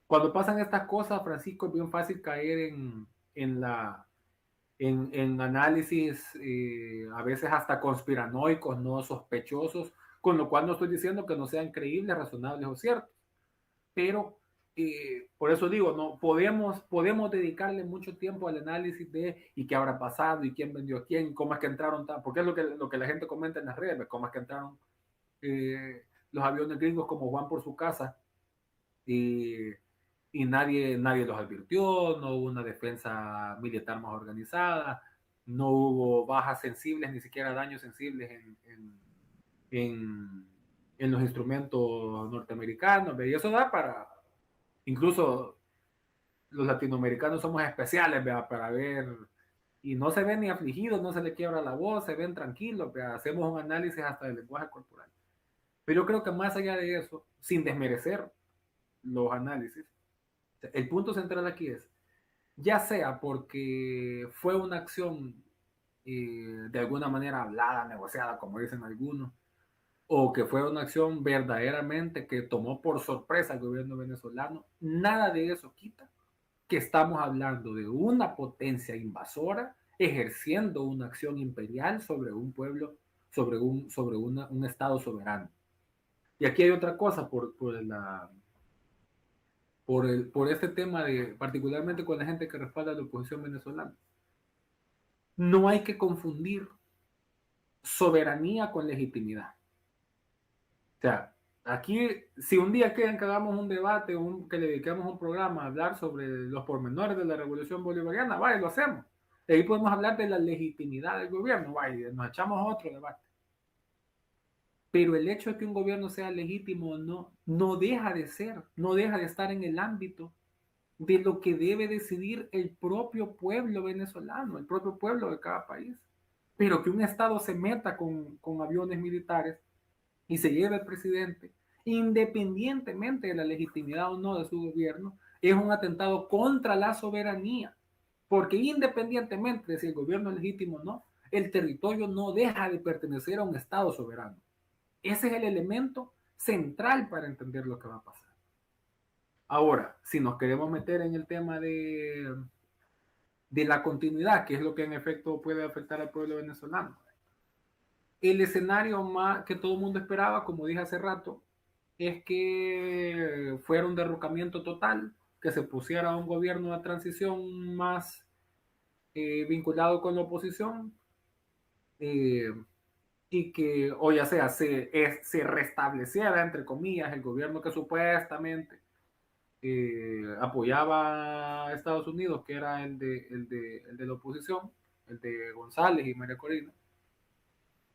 Cuando pasan estas cosas, Francisco, es bien fácil caer en análisis a veces hasta conspiranoicos, no sospechosos, con lo cual no estoy diciendo que no sean creíbles, razonables o ciertos, pero por eso digo, no podemos dedicarle mucho tiempo al análisis de y qué habrá pasado y quién vendió a quién, cómo es que entraron, porque es lo que la gente comenta en las redes, cómo es que entraron los aviones gringos como Juan por su casa y nadie los advirtió, no hubo una defensa militar más organizada, no hubo bajas sensibles, ni siquiera daños sensibles en los instrumentos norteamericanos, y eso da para, incluso los latinoamericanos somos especiales, ¿verdad? Para ver, y no se ven ni afligidos, no se le quiebra la voz, se ven tranquilos, ¿verdad? Hacemos un análisis hasta del lenguaje corporal. Pero yo creo que más allá de eso, sin desmerecer los análisis, el punto central aquí es, ya sea porque fue una acción de alguna manera hablada, negociada, como dicen algunos, o que fue una acción verdaderamente que tomó por sorpresa al gobierno venezolano, nada de eso quita que estamos hablando de una potencia invasora ejerciendo una acción imperial sobre un pueblo, sobre un estado soberano. Y aquí hay otra cosa por este tema particularmente con la gente que respalda a la oposición venezolana. No hay que confundir soberanía con legitimidad. O sea, aquí, si un día quieren que hagamos un debate, que le dediquemos un programa a hablar sobre los pormenores de la Revolución Bolivariana, vaya, lo hacemos. Y ahí podemos hablar de la legitimidad del gobierno, vaya, nos echamos otro debate. Pero el hecho de que un gobierno sea legítimo o no, no deja de estar en el ámbito de lo que debe decidir el propio pueblo venezolano, el propio pueblo de cada país. Pero que un Estado se meta con aviones militares y se lleve al presidente, independientemente de la legitimidad o no de su gobierno, es un atentado contra la soberanía. Porque independientemente de si el gobierno es legítimo o no, el territorio no deja de pertenecer a un Estado soberano. Ese es el elemento central para entender lo que va a pasar. Ahora, si nos queremos meter en el tema de la continuidad, que es lo que en efecto puede afectar al pueblo venezolano, el escenario más que todo el mundo esperaba, como dije hace rato, es que fuera un derrocamiento total, que se pusiera un gobierno de transición más vinculado con la oposición, y que, o ya sea, se restableciera, entre comillas, el gobierno que supuestamente apoyaba a Estados Unidos, que era el de la oposición, el de González y María Corina,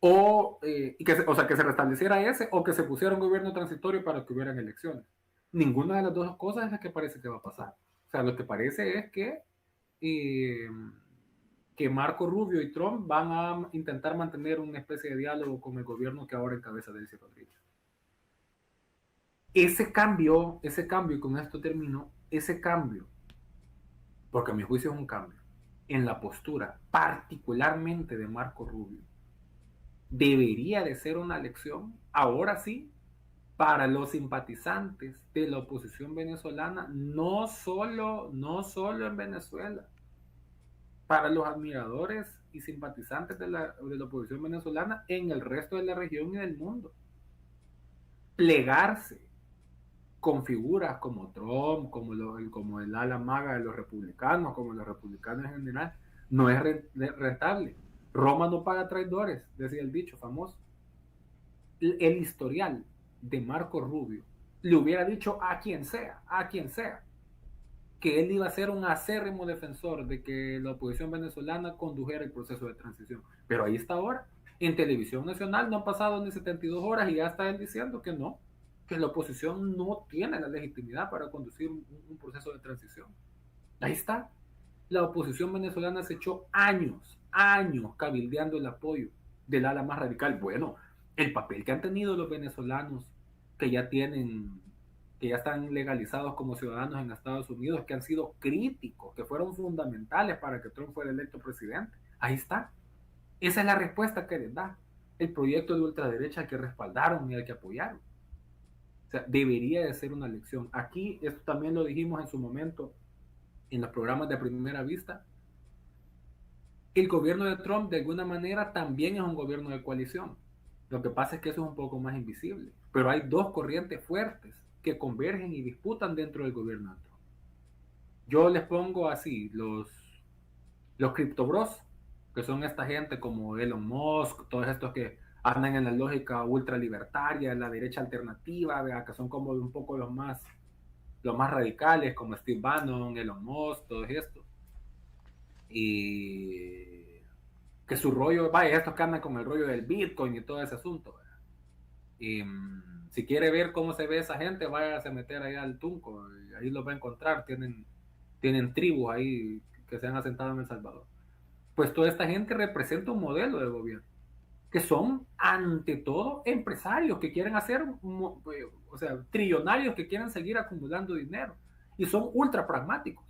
que se restableciera ese, o que se pusiera un gobierno transitorio para que hubieran elecciones. Ninguna de las dos cosas es la que parece que va a pasar. O sea, lo que parece es que Marco Rubio y Trump van a intentar mantener una especie de diálogo con el gobierno que ahora encabeza Delcy Rodríguez. Ese cambio, y con esto termino, ese cambio, porque a mi juicio es un cambio, en la postura, particularmente de Marco Rubio, debería de ser una lección, ahora sí, para los simpatizantes de la oposición venezolana, no solo en Venezuela, para los admiradores y simpatizantes de la oposición venezolana en el resto de la región y del mundo. Plegarse con figuras como Trump, como el ala maga de los republicanos, como los republicanos en general, no es rentable. Roma no paga traidores, decía el dicho famoso. El historial de Marco Rubio le hubiera dicho a quien sea, que él iba a ser un acérrimo defensor de que la oposición venezolana condujera el proceso de transición. Pero ahí está ahora. En Televisión Nacional no han pasado ni 72 horas y ya está él diciendo que no, que la oposición no tiene la legitimidad para conducir un proceso de transición. Ahí está. la oposición venezolana se echó años cabildeando el apoyo del ala más radical. Bueno, el papel que han tenido los venezolanos que ya están legalizados como ciudadanos en Estados Unidos, que han sido críticos, que fueron fundamentales para que Trump fuera electo presidente. Ahí está. Esa es la respuesta que les da el proyecto de ultraderecha que respaldaron y al que apoyaron. O sea, debería de ser una lección. Aquí, esto también lo dijimos en su momento en los programas de Primera Vista. El gobierno de Trump, de alguna manera, también es un gobierno de coalición. Lo que pasa es que eso es un poco más invisible. Pero hay dos corrientes fuertes que convergen y disputan dentro del gobierno de Trump. Yo les pongo así, los criptobros, que son esta gente como Elon Musk, todos estos que andan en la lógica ultralibertaria, la derecha alternativa, ¿verdad? Que son como un poco los más radicales, como Steve Bannon, Elon Musk, todos estos. Y que su rollo, vaya, estos que andan con el rollo del Bitcoin y todo ese asunto, ¿verdad? Y si quiere ver cómo se ve esa gente, váyase a meter allá al Tunco, y ahí los va a encontrar, tienen tribus ahí que se han asentado en El Salvador. Pues toda esta gente representa un modelo de gobierno, que son ante todo empresarios que quieren hacer, o sea, trillonarios que quieren seguir acumulando dinero, y son ultra pragmáticos.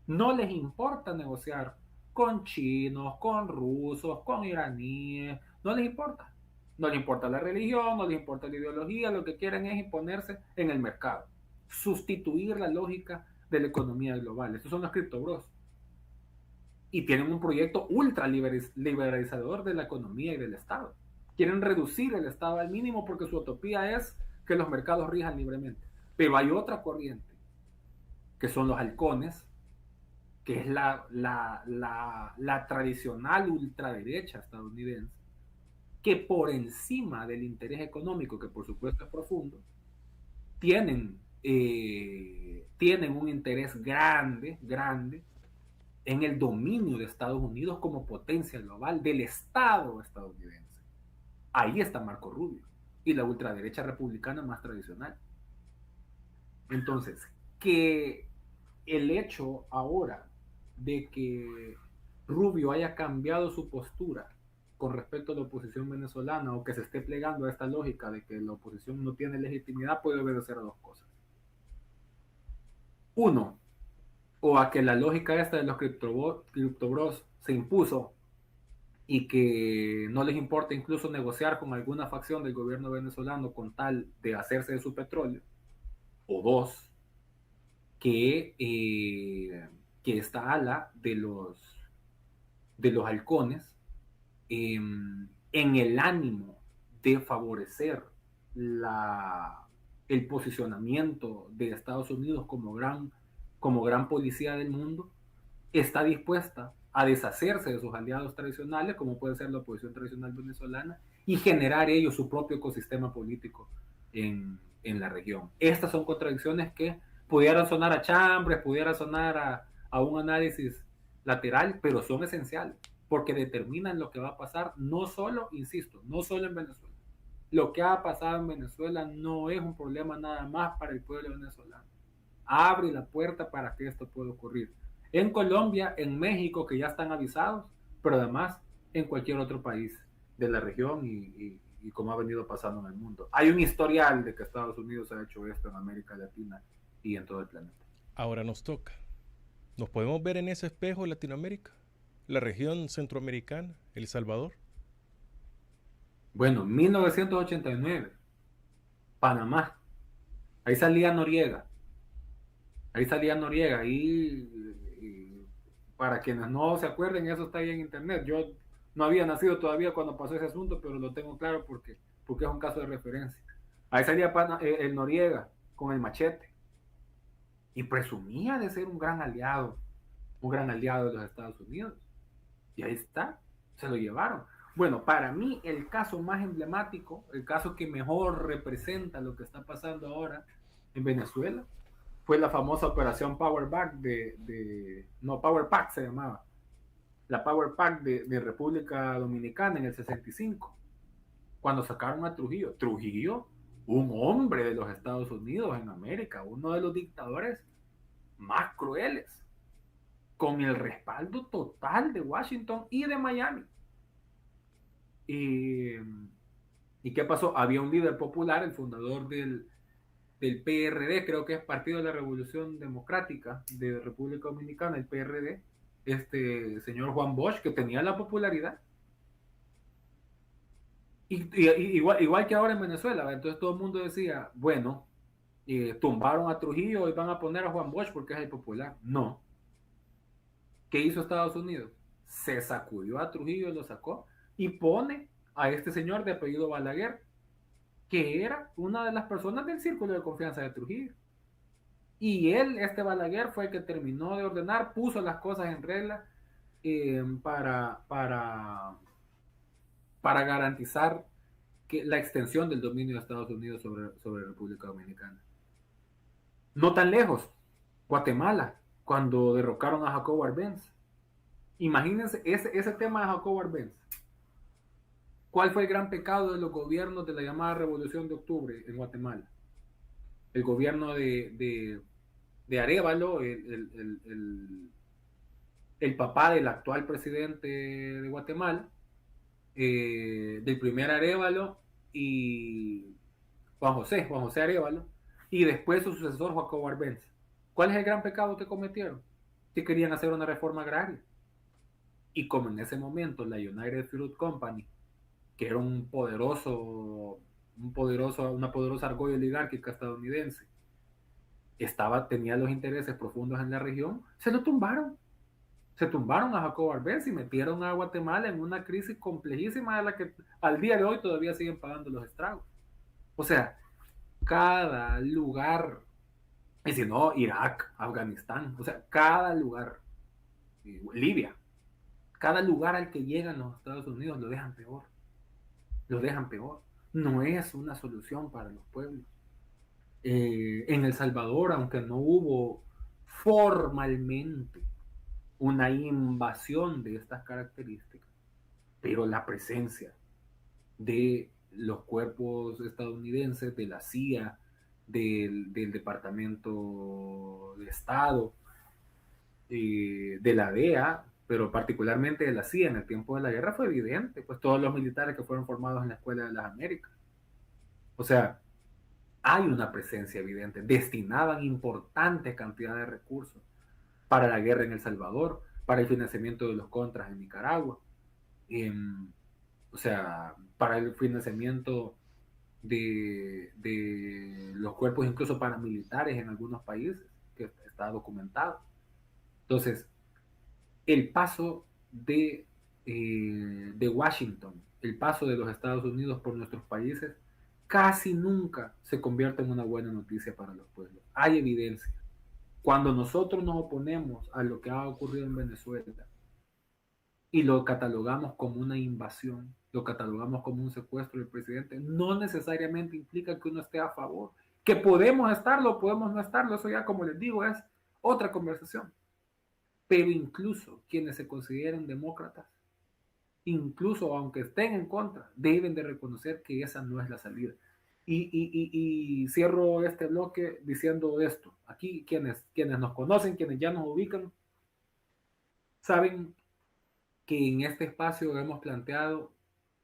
No les importa negociar con chinos, con rusos, con iraníes, no les importa. No les importa la religión, no les importa la ideología, lo que quieren es imponerse en el mercado, sustituir la lógica de la economía global. Estos son los criptobros. Y tienen un proyecto ultra liberalizador de la economía y del Estado. Quieren reducir el Estado al mínimo porque su utopía es que los mercados rijan libremente. Pero hay otra corriente, que son los halcones, que es la tradicional ultraderecha estadounidense, que por encima del interés económico, que por supuesto es profundo, tienen un interés grande en el dominio de Estados Unidos como potencia global del Estado estadounidense. Ahí está Marco Rubio y la ultraderecha republicana más tradicional. Entonces, que el hecho ahora de que Rubio haya cambiado su postura con respecto a la oposición venezolana, o que se esté plegando a esta lógica de que la oposición no tiene legitimidad, puede obedecer a dos cosas. Uno, o a que la lógica esta de los criptobros se impuso y que no les importa incluso negociar con alguna facción del gobierno venezolano con tal de hacerse de su petróleo. O dos, que esta ala de los halcones, en el ánimo de favorecer el posicionamiento de Estados Unidos como gran policía del mundo, está dispuesta a deshacerse de sus aliados tradicionales, como puede ser la oposición tradicional venezolana, y generar ellos su propio ecosistema político en la región. Estas son contradicciones que pudieran sonar a chambres, pudieran sonar a un análisis lateral, pero son esenciales, porque determinan lo que va a pasar, no solo, insisto, no solo en Venezuela. Lo que ha pasado en Venezuela no es un problema nada más para el pueblo venezolano. Abre la puerta para que esto pueda ocurrir. En Colombia, en México, que ya están avisados, pero además en cualquier otro país de la región y como ha venido pasando en el mundo. Hay un historial de que Estados Unidos ha hecho esto en América Latina y en todo el planeta. Ahora nos toca. ¿Nos podemos ver en ese espejo Latinoamérica? ¿La región centroamericana? ¿El Salvador? Bueno, 1989, Panamá. Ahí salía Noriega. Y para quienes no se acuerden, eso está ahí en internet. Yo no había nacido todavía cuando pasó ese asunto, pero lo tengo claro porque es un caso de referencia. Ahí salía el Noriega con el machete y presumía de ser un gran aliado de los Estados Unidos. Y ahí está, se lo llevaron. Bueno, para mí el caso más emblemático, el caso que mejor representa lo que está pasando ahora en Venezuela, fue la famosa operación Power Pack Power Pack se llamaba. La Power Pack de República Dominicana en el 65, cuando sacaron a Trujillo. Trujillo, un hombre de los Estados Unidos en América, uno de los dictadores más crueles, con el respaldo total de Washington y de Miami. ¿Y qué pasó? Había un líder popular, el fundador del PRD, creo que es Partido de la Revolución Democrática de República Dominicana, el PRD, este señor Juan Bosch, que tenía la popularidad. Igual que ahora en Venezuela, entonces todo el mundo decía, bueno, tumbaron a Trujillo y van a poner a Juan Bosch porque es el popular. No. ¿Qué hizo Estados Unidos? Se sacudió a Trujillo y lo sacó y pone a este señor de apellido Balaguer, que era una de las personas del círculo de confianza de Trujillo. Y él, este Balaguer, fue el que terminó de ordenar, puso las cosas en regla para garantizar que la extensión del dominio de Estados Unidos sobre República Dominicana. No tan lejos, Guatemala, cuando derrocaron a Jacobo Arbenz. Imagínense ese tema de Jacobo Arbenz. ¿Cuál fue el gran pecado de los gobiernos de la llamada Revolución de Octubre en Guatemala? El gobierno de Arévalo, el papá del actual presidente de Guatemala, del primer Arévalo y Juan José Arévalo, y después su sucesor Jacobo Arbenz. ¿Cuál es el gran pecado que cometieron? Que querían hacer una reforma agraria. Y como en ese momento la United Fruit Company, que era una poderosa argolla oligárquica estadounidense, tenía los intereses profundos en la región, se lo tumbaron. Se tumbaron a Jacobo Arbenz y metieron a Guatemala en una crisis complejísima de la que al día de hoy todavía siguen pagando los estragos. O sea, cada lugar, y si no, Irak, Afganistán, o sea, cada lugar, Libia, cada lugar al que llegan los Estados Unidos lo dejan peor. Lo dejan peor. No es una solución para los pueblos. En El Salvador, aunque no hubo formalmente una invasión de estas características, pero la presencia de los cuerpos estadounidenses, de la CIA, del Departamento de Estado, de la DEA, pero particularmente de la CIA en el tiempo de la guerra fue evidente, pues todos los militares que fueron formados en la Escuela de las Américas. O sea, hay una presencia evidente, destinaban importantes cantidades de recursos para la guerra en El Salvador, para el financiamiento de los contras en Nicaragua, o sea, para el financiamiento de los cuerpos incluso paramilitares en algunos países, que está documentado. Entonces, el paso de Washington, el paso de los Estados Unidos por nuestros países, casi nunca se convierte en una buena noticia para los pueblos. Hay evidencia. Cuando nosotros nos oponemos a lo que ha ocurrido en Venezuela y lo catalogamos como una invasión, lo catalogamos como un secuestro del presidente, no necesariamente implica que uno esté a favor. Que podemos estarlo, podemos no estarlo, eso ya, como les digo, es otra conversación. Pero incluso quienes se consideren demócratas, incluso aunque estén en contra, deben de reconocer que esa no es la salida. Y cierro este bloque diciendo esto. Aquí quienes nos conocen, quienes ya nos ubican, saben que en este espacio hemos planteado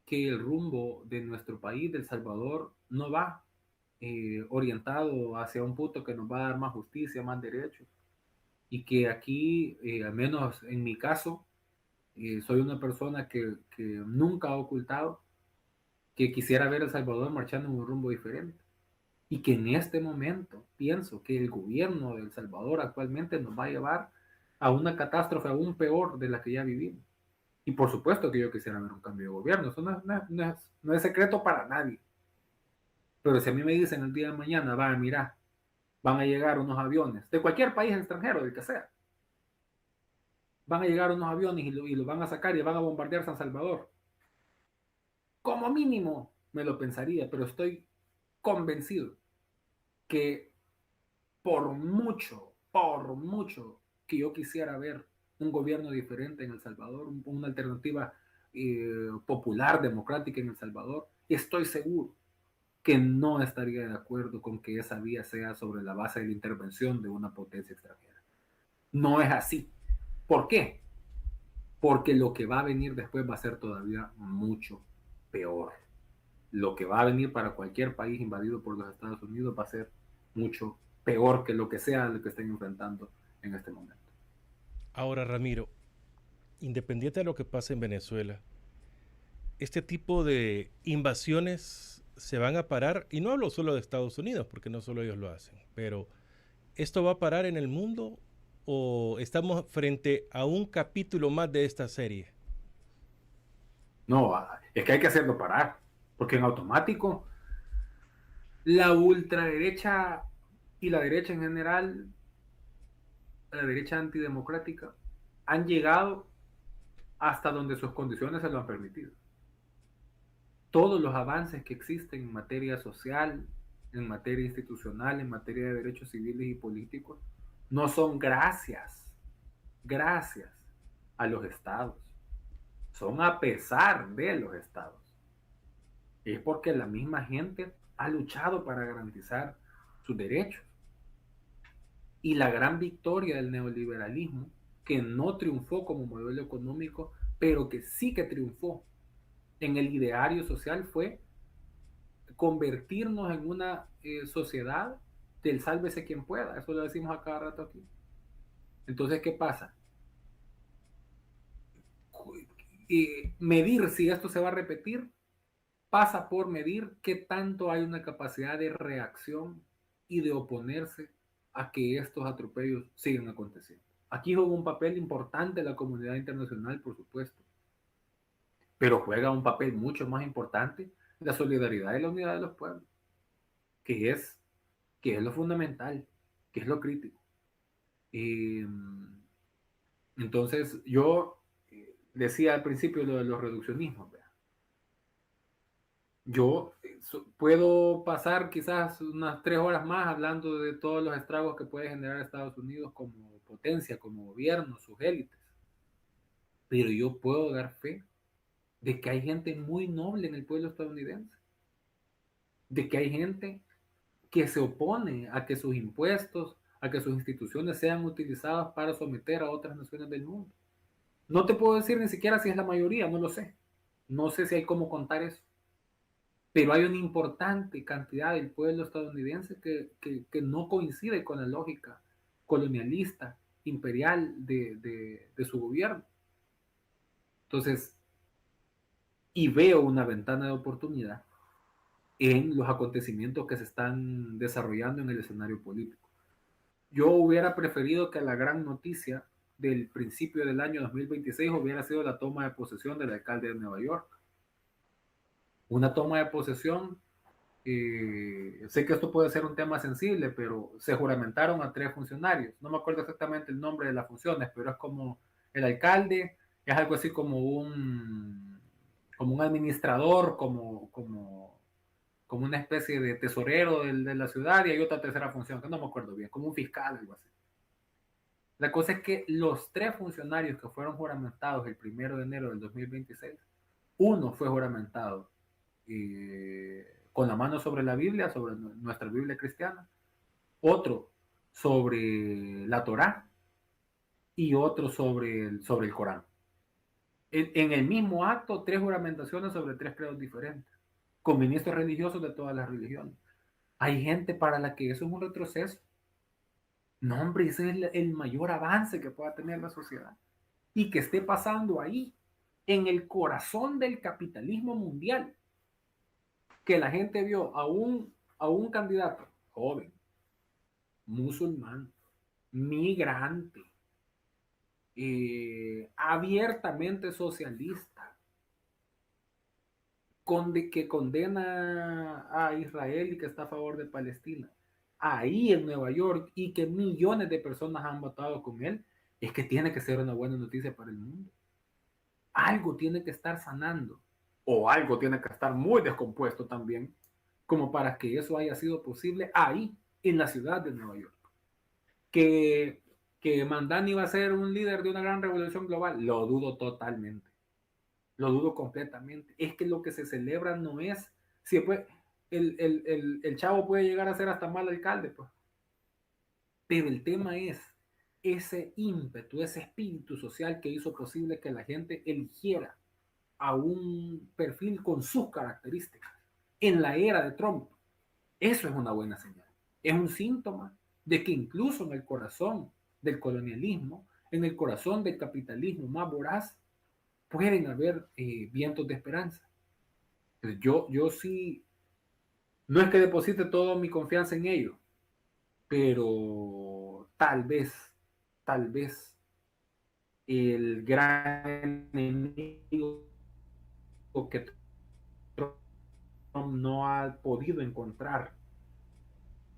que el rumbo de nuestro país, de El Salvador, no va orientado hacia un punto que nos va a dar más justicia, más derechos. Y que aquí, al menos en mi caso, soy una persona que nunca ha ocultado que quisiera ver a El Salvador marchando en un rumbo diferente. Y que en este momento pienso que el gobierno de El Salvador actualmente nos va a llevar a una catástrofe aún peor de la que ya vivimos. Y por supuesto que yo quisiera ver un cambio de gobierno. Eso no es secreto para nadie. Pero si a mí me dicen el día de mañana, mira, van a llegar unos aviones de cualquier país extranjero, del que sea. Van a llegar unos aviones y lo van a sacar y van a bombardear San Salvador. Como mínimo me lo pensaría, pero estoy convencido que por mucho que yo quisiera ver un gobierno diferente en El Salvador, una alternativa popular, democrática en El Salvador, estoy seguro que no estaría de acuerdo con que esa vía sea sobre la base de la intervención de una potencia extranjera. No es así. ¿Por qué? Porque lo que va a venir después va a ser todavía mucho peor. Lo que va a venir para cualquier país invadido por los Estados Unidos va a ser mucho peor que lo que sea lo que estén enfrentando en este momento. Ahora, Ramiro, independiente de lo que pase en Venezuela, este tipo de invasiones se van a parar, y no hablo solo de Estados Unidos, porque no solo ellos lo hacen, pero ¿esto va a parar en el mundo o estamos frente a un capítulo más de esta serie? No, es que hay que hacerlo parar, porque en automático la ultraderecha y la derecha en general, la derecha antidemocrática, han llegado hasta donde sus condiciones se lo han permitido. Todos los avances que existen en materia social, en materia institucional, en materia de derechos civiles y políticos, no son gracias a los estados, son a pesar de los estados. Es porque la misma gente ha luchado para garantizar sus derechos. Y la gran victoria del neoliberalismo, que no triunfó como modelo económico, pero que sí que triunfó en el ideario social, fue convertirnos en una sociedad del sálvese quien pueda. Eso lo decimos a cada rato aquí. Entonces, ¿qué pasa? Medir si esto se va a repetir pasa por medir qué tanto hay una capacidad de reacción y de oponerse a que estos atropellos sigan aconteciendo. Aquí juega un papel importante la comunidad internacional, por supuesto, pero juega un papel mucho más importante la solidaridad y la unidad de los pueblos, que es, que es lo fundamental, que es lo crítico. Entonces, yo decía al principio lo de los reduccionismos. Yo puedo pasar quizás unas 3 horas más hablando de todos los estragos que puede generar Estados Unidos como potencia, como gobierno, sus élites. Pero yo puedo dar fe de que hay gente muy noble en el pueblo estadounidense, de que hay gente que se opone a que sus impuestos, a que sus instituciones sean utilizadas para someter a otras naciones del mundo. No te puedo decir ni siquiera si es la mayoría, no lo sé. No sé si hay cómo contar eso. Pero hay una importante cantidad del pueblo estadounidense que no coincide con la lógica colonialista, imperial de su gobierno. Entonces, y veo una ventana de oportunidad en los acontecimientos que se están desarrollando en el escenario político. Yo hubiera preferido que la gran noticia del principio del año 2026 hubiera sido la toma de posesión del alcalde de Nueva York. Una toma de posesión, sé que esto puede ser un tema sensible, pero se juramentaron a 3 funcionarios. No me acuerdo exactamente el nombre de las funciones, pero es como el alcalde, es algo así como un administrador, como una especie de tesorero de la ciudad, y hay otra tercera función, que no me acuerdo bien, como un fiscal, algo así. La cosa es que los 3 funcionarios que fueron juramentados el 1 de enero del 2026, uno fue juramentado con la mano sobre la Biblia, sobre nuestra Biblia cristiana, otro sobre la Torá y otro sobre el Corán. En el mismo acto, 3 juramentaciones sobre 3 credos diferentes, con ministros religiosos de todas las religiones. Hay gente para la que eso es un retroceso. No, hombre, ese es el mayor avance que pueda tener la sociedad. Y que esté pasando ahí, en el corazón del capitalismo mundial, que la gente vio a un candidato joven, musulmán, migrante, abiertamente socialista, que condena a Israel y que está a favor de Palestina, ahí en Nueva York, y que millones de personas han votado con él, es que tiene que ser una buena noticia para el mundo. Algo tiene que estar sanando, o algo tiene que estar muy descompuesto también, como para que eso haya sido posible ahí, en la ciudad de Nueva York. Que Mandani iba a ser un líder de una gran revolución global, lo dudo totalmente. Lo dudo completamente. Es que lo que se celebra no es, si puede, el chavo puede llegar a ser hasta mal alcalde, pues. Pero el tema es ese ímpetu, ese espíritu social que hizo posible que la gente eligiera a un perfil con sus características en la era de Trump. Eso es una buena señal. Es un síntoma de que incluso en el corazón del colonialismo, en el corazón del capitalismo más voraz, pueden haber vientos de esperanza. Yo sí, no es que deposite toda mi confianza en ello, pero tal vez el gran enemigo que Trump no ha podido encontrar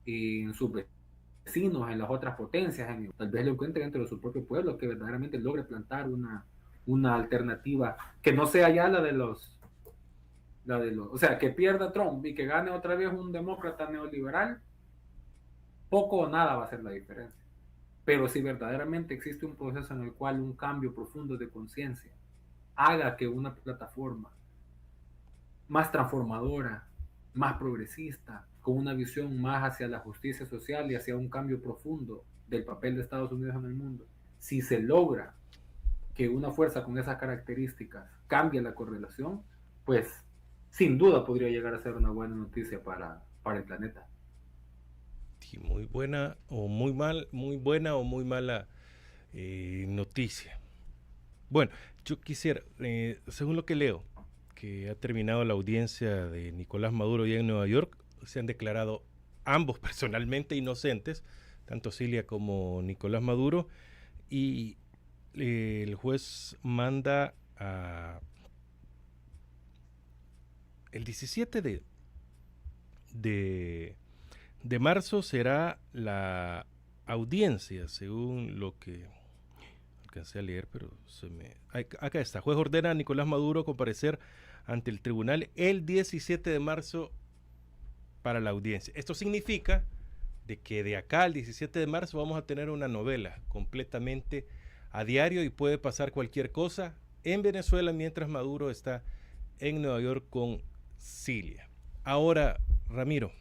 en sus vecinos, en las otras potencias, tal vez lo encuentre dentro de su propio pueblo, que verdaderamente logre plantar una alternativa que no sea ya o sea, que pierda Trump y que gane otra vez un demócrata neoliberal, poco o nada va a ser la diferencia. Pero si verdaderamente existe un proceso en el cual un cambio profundo de conciencia haga que una plataforma más transformadora, más progresista, con una visión más hacia la justicia social y hacia un cambio profundo del papel de Estados Unidos en el mundo, si se logra que una fuerza con esas características cambie la correlación, pues sin duda podría llegar a ser una buena noticia para el planeta. Sí, muy buena o muy mal, muy buena o muy mala noticia. Bueno, yo quisiera, según lo que leo, que ha terminado la audiencia de Nicolás Maduro ya en Nueva York, se han declarado ambos personalmente inocentes, tanto Cilia como Nicolás Maduro, y el juez manda a el 17 de marzo será la audiencia, según lo que alcancé a leer, pero acá está. Juez ordena a Nicolás Maduro comparecer ante el tribunal el 17 de marzo para la audiencia. Esto significa de que de acá al 17 de marzo vamos a tener una novela completamente a diario y puede pasar cualquier cosa en Venezuela mientras Maduro está en Nueva York con Cilia. Ahora, Ramiro,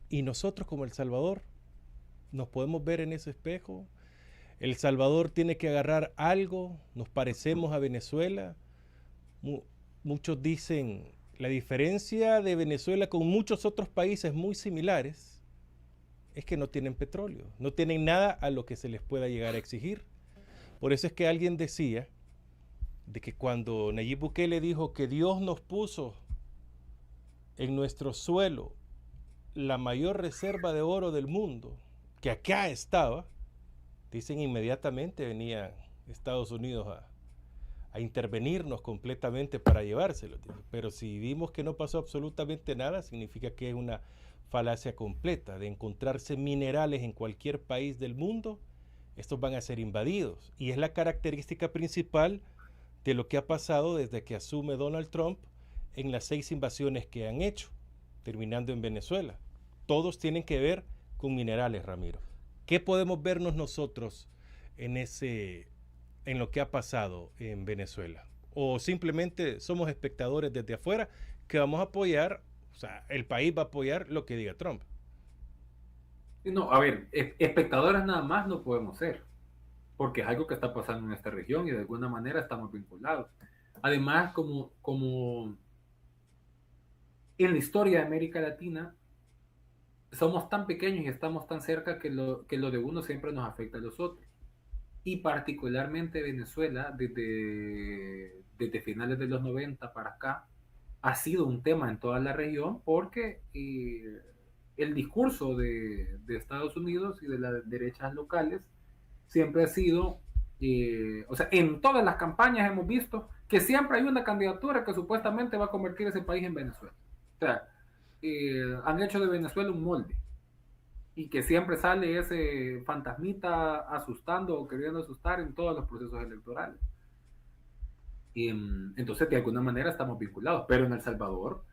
¿y nosotros como El Salvador nos podemos ver en ese espejo? El Salvador tiene que agarrar algo, nos parecemos a Venezuela. Muchos dicen la diferencia de Venezuela con muchos otros países muy similares es que no tienen petróleo, no tienen nada a lo que se les pueda llegar a exigir. Por eso es que alguien decía de que cuando Nayib Bukele dijo que Dios nos puso en nuestro suelo la mayor reserva de oro del mundo, que acá estaba, dicen inmediatamente venía Estados Unidos a intervenirnos completamente para llevárselo. Pero si vimos que no pasó absolutamente nada, significa que es una falacia completa. De encontrarse minerales en cualquier país del mundo, estos van a ser invadidos. Y es la característica principal de lo que ha pasado desde que asume Donald Trump en las 6 invasiones que han hecho, terminando en Venezuela. Todos tienen que ver con minerales, Ramiro. ¿Qué podemos vernos nosotros en lo que ha pasado en Venezuela? ¿O simplemente somos espectadores desde afuera que vamos a apoyar, o sea, el país va a apoyar lo que diga Trump? No, a ver, espectadores nada más no podemos ser, porque es algo que está pasando en esta región y de alguna manera estamos vinculados. Además, como en la historia de América Latina, somos tan pequeños y estamos tan cerca que lo de uno siempre nos afecta a los otros. Y particularmente Venezuela, desde finales de los 90 para acá, ha sido un tema en toda la región porque el discurso de Estados Unidos y de las derechas locales siempre ha sido, o sea, en todas las campañas hemos visto que siempre hay una candidatura que supuestamente va a convertir ese país en Venezuela. O sea, han hecho de Venezuela un molde y que siempre sale ese fantasmita asustando o queriendo asustar en todos los procesos electorales. Y, entonces, de alguna manera estamos vinculados, pero en El Salvador,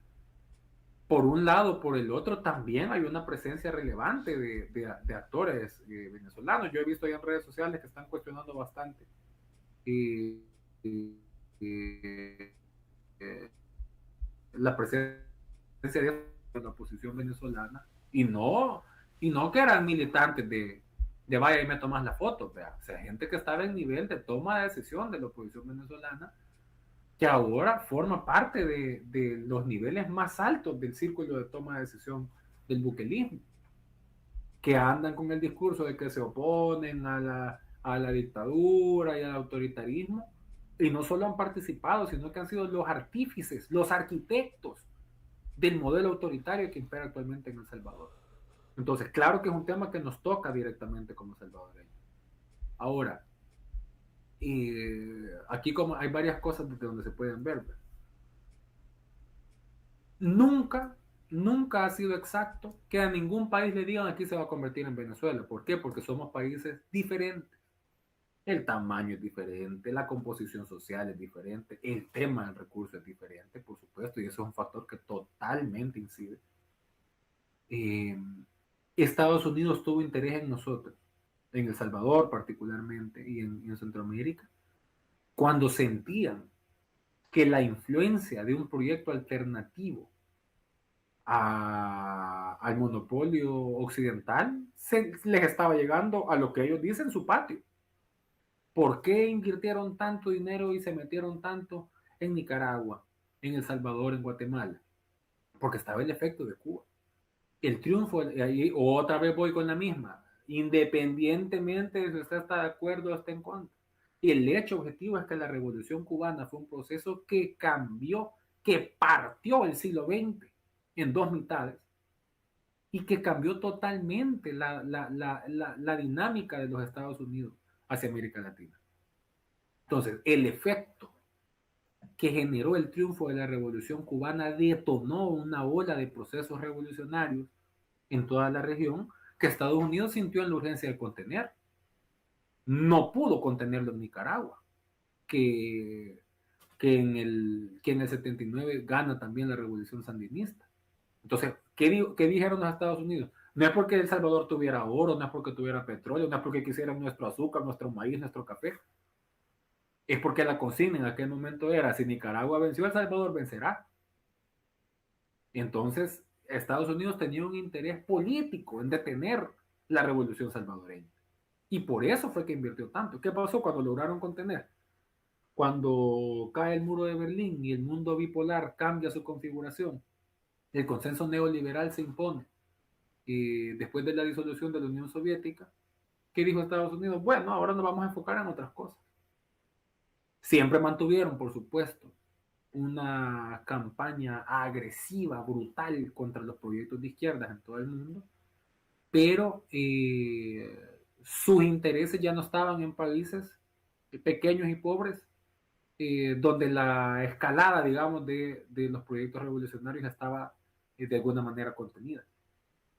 por un lado, por el otro, también hay una presencia relevante de actores venezolanos. Yo he visto ahí en redes sociales que están cuestionando bastante la presencia de la oposición venezolana y no que eran militantes de vaya y me tomas la foto, vea. O sea, gente que estaba en nivel de toma de decisión de la oposición venezolana, que ahora forma parte de los niveles más altos del círculo de toma de decisión del buquelismo, que andan con el discurso de que se oponen a la dictadura y al autoritarismo, y no solo han participado, sino que han sido los artífices, los arquitectos del modelo autoritario que impera actualmente en El Salvador. Entonces, claro que es un tema que nos toca directamente como salvadoreños. Ahora, aquí como hay varias cosas desde donde se pueden ver. Nunca, nunca ha sido exacto que a ningún país le digan aquí se va a convertir en Venezuela. ¿Por qué? Porque somos países diferentes. El tamaño es diferente, la composición social es diferente, el tema del recurso es diferente, por supuesto, y eso es un factor que totalmente incide. Estados Unidos tuvo interés en nosotros, en El Salvador particularmente y en Centroamérica, cuando sentían que la influencia de un proyecto alternativo al monopolio occidental les estaba llegando a lo que ellos dicen su patio. ¿Por qué invirtieron tanto dinero y se metieron tanto en Nicaragua, en El Salvador, en Guatemala? Porque estaba el efecto de Cuba. El triunfo, otra vez voy con la misma, independientemente de si usted está de acuerdo o está en contra. Y el hecho objetivo es que la revolución cubana fue un proceso que cambió, que partió el siglo XX en dos mitades y que cambió totalmente la dinámica de los Estados Unidos hacia América Latina. Entonces, el efecto que generó el triunfo de la revolución cubana detonó una ola de procesos revolucionarios en toda la región que Estados Unidos sintió en la urgencia de contener. No pudo contenerlo en Nicaragua, que en el 79 gana también la revolución sandinista. Entonces, ¿qué dijeron los Estados Unidos? No es porque El Salvador tuviera oro, no es porque tuviera petróleo, no es porque quisieran nuestro azúcar, nuestro maíz, nuestro café. Es porque la consigna en aquel momento era, si Nicaragua venció, El Salvador vencerá. Entonces, Estados Unidos tenía un interés político en detener la revolución salvadoreña. Y por eso fue que invirtió tanto. ¿Qué pasó cuando lograron contener? Cuando cae el muro de Berlín y el mundo bipolar cambia su configuración, el consenso neoliberal se impone. Después de la disolución de la Unión Soviética, ¿qué dijo Estados Unidos? Bueno, ahora nos vamos a enfocar en otras cosas. Siempre mantuvieron, por supuesto, una campaña agresiva, brutal contra los proyectos de izquierdas en todo el mundo, pero sus intereses ya no estaban en países pequeños y pobres, donde la escalada, digamos, de los proyectos revolucionarios estaba de alguna manera contenida.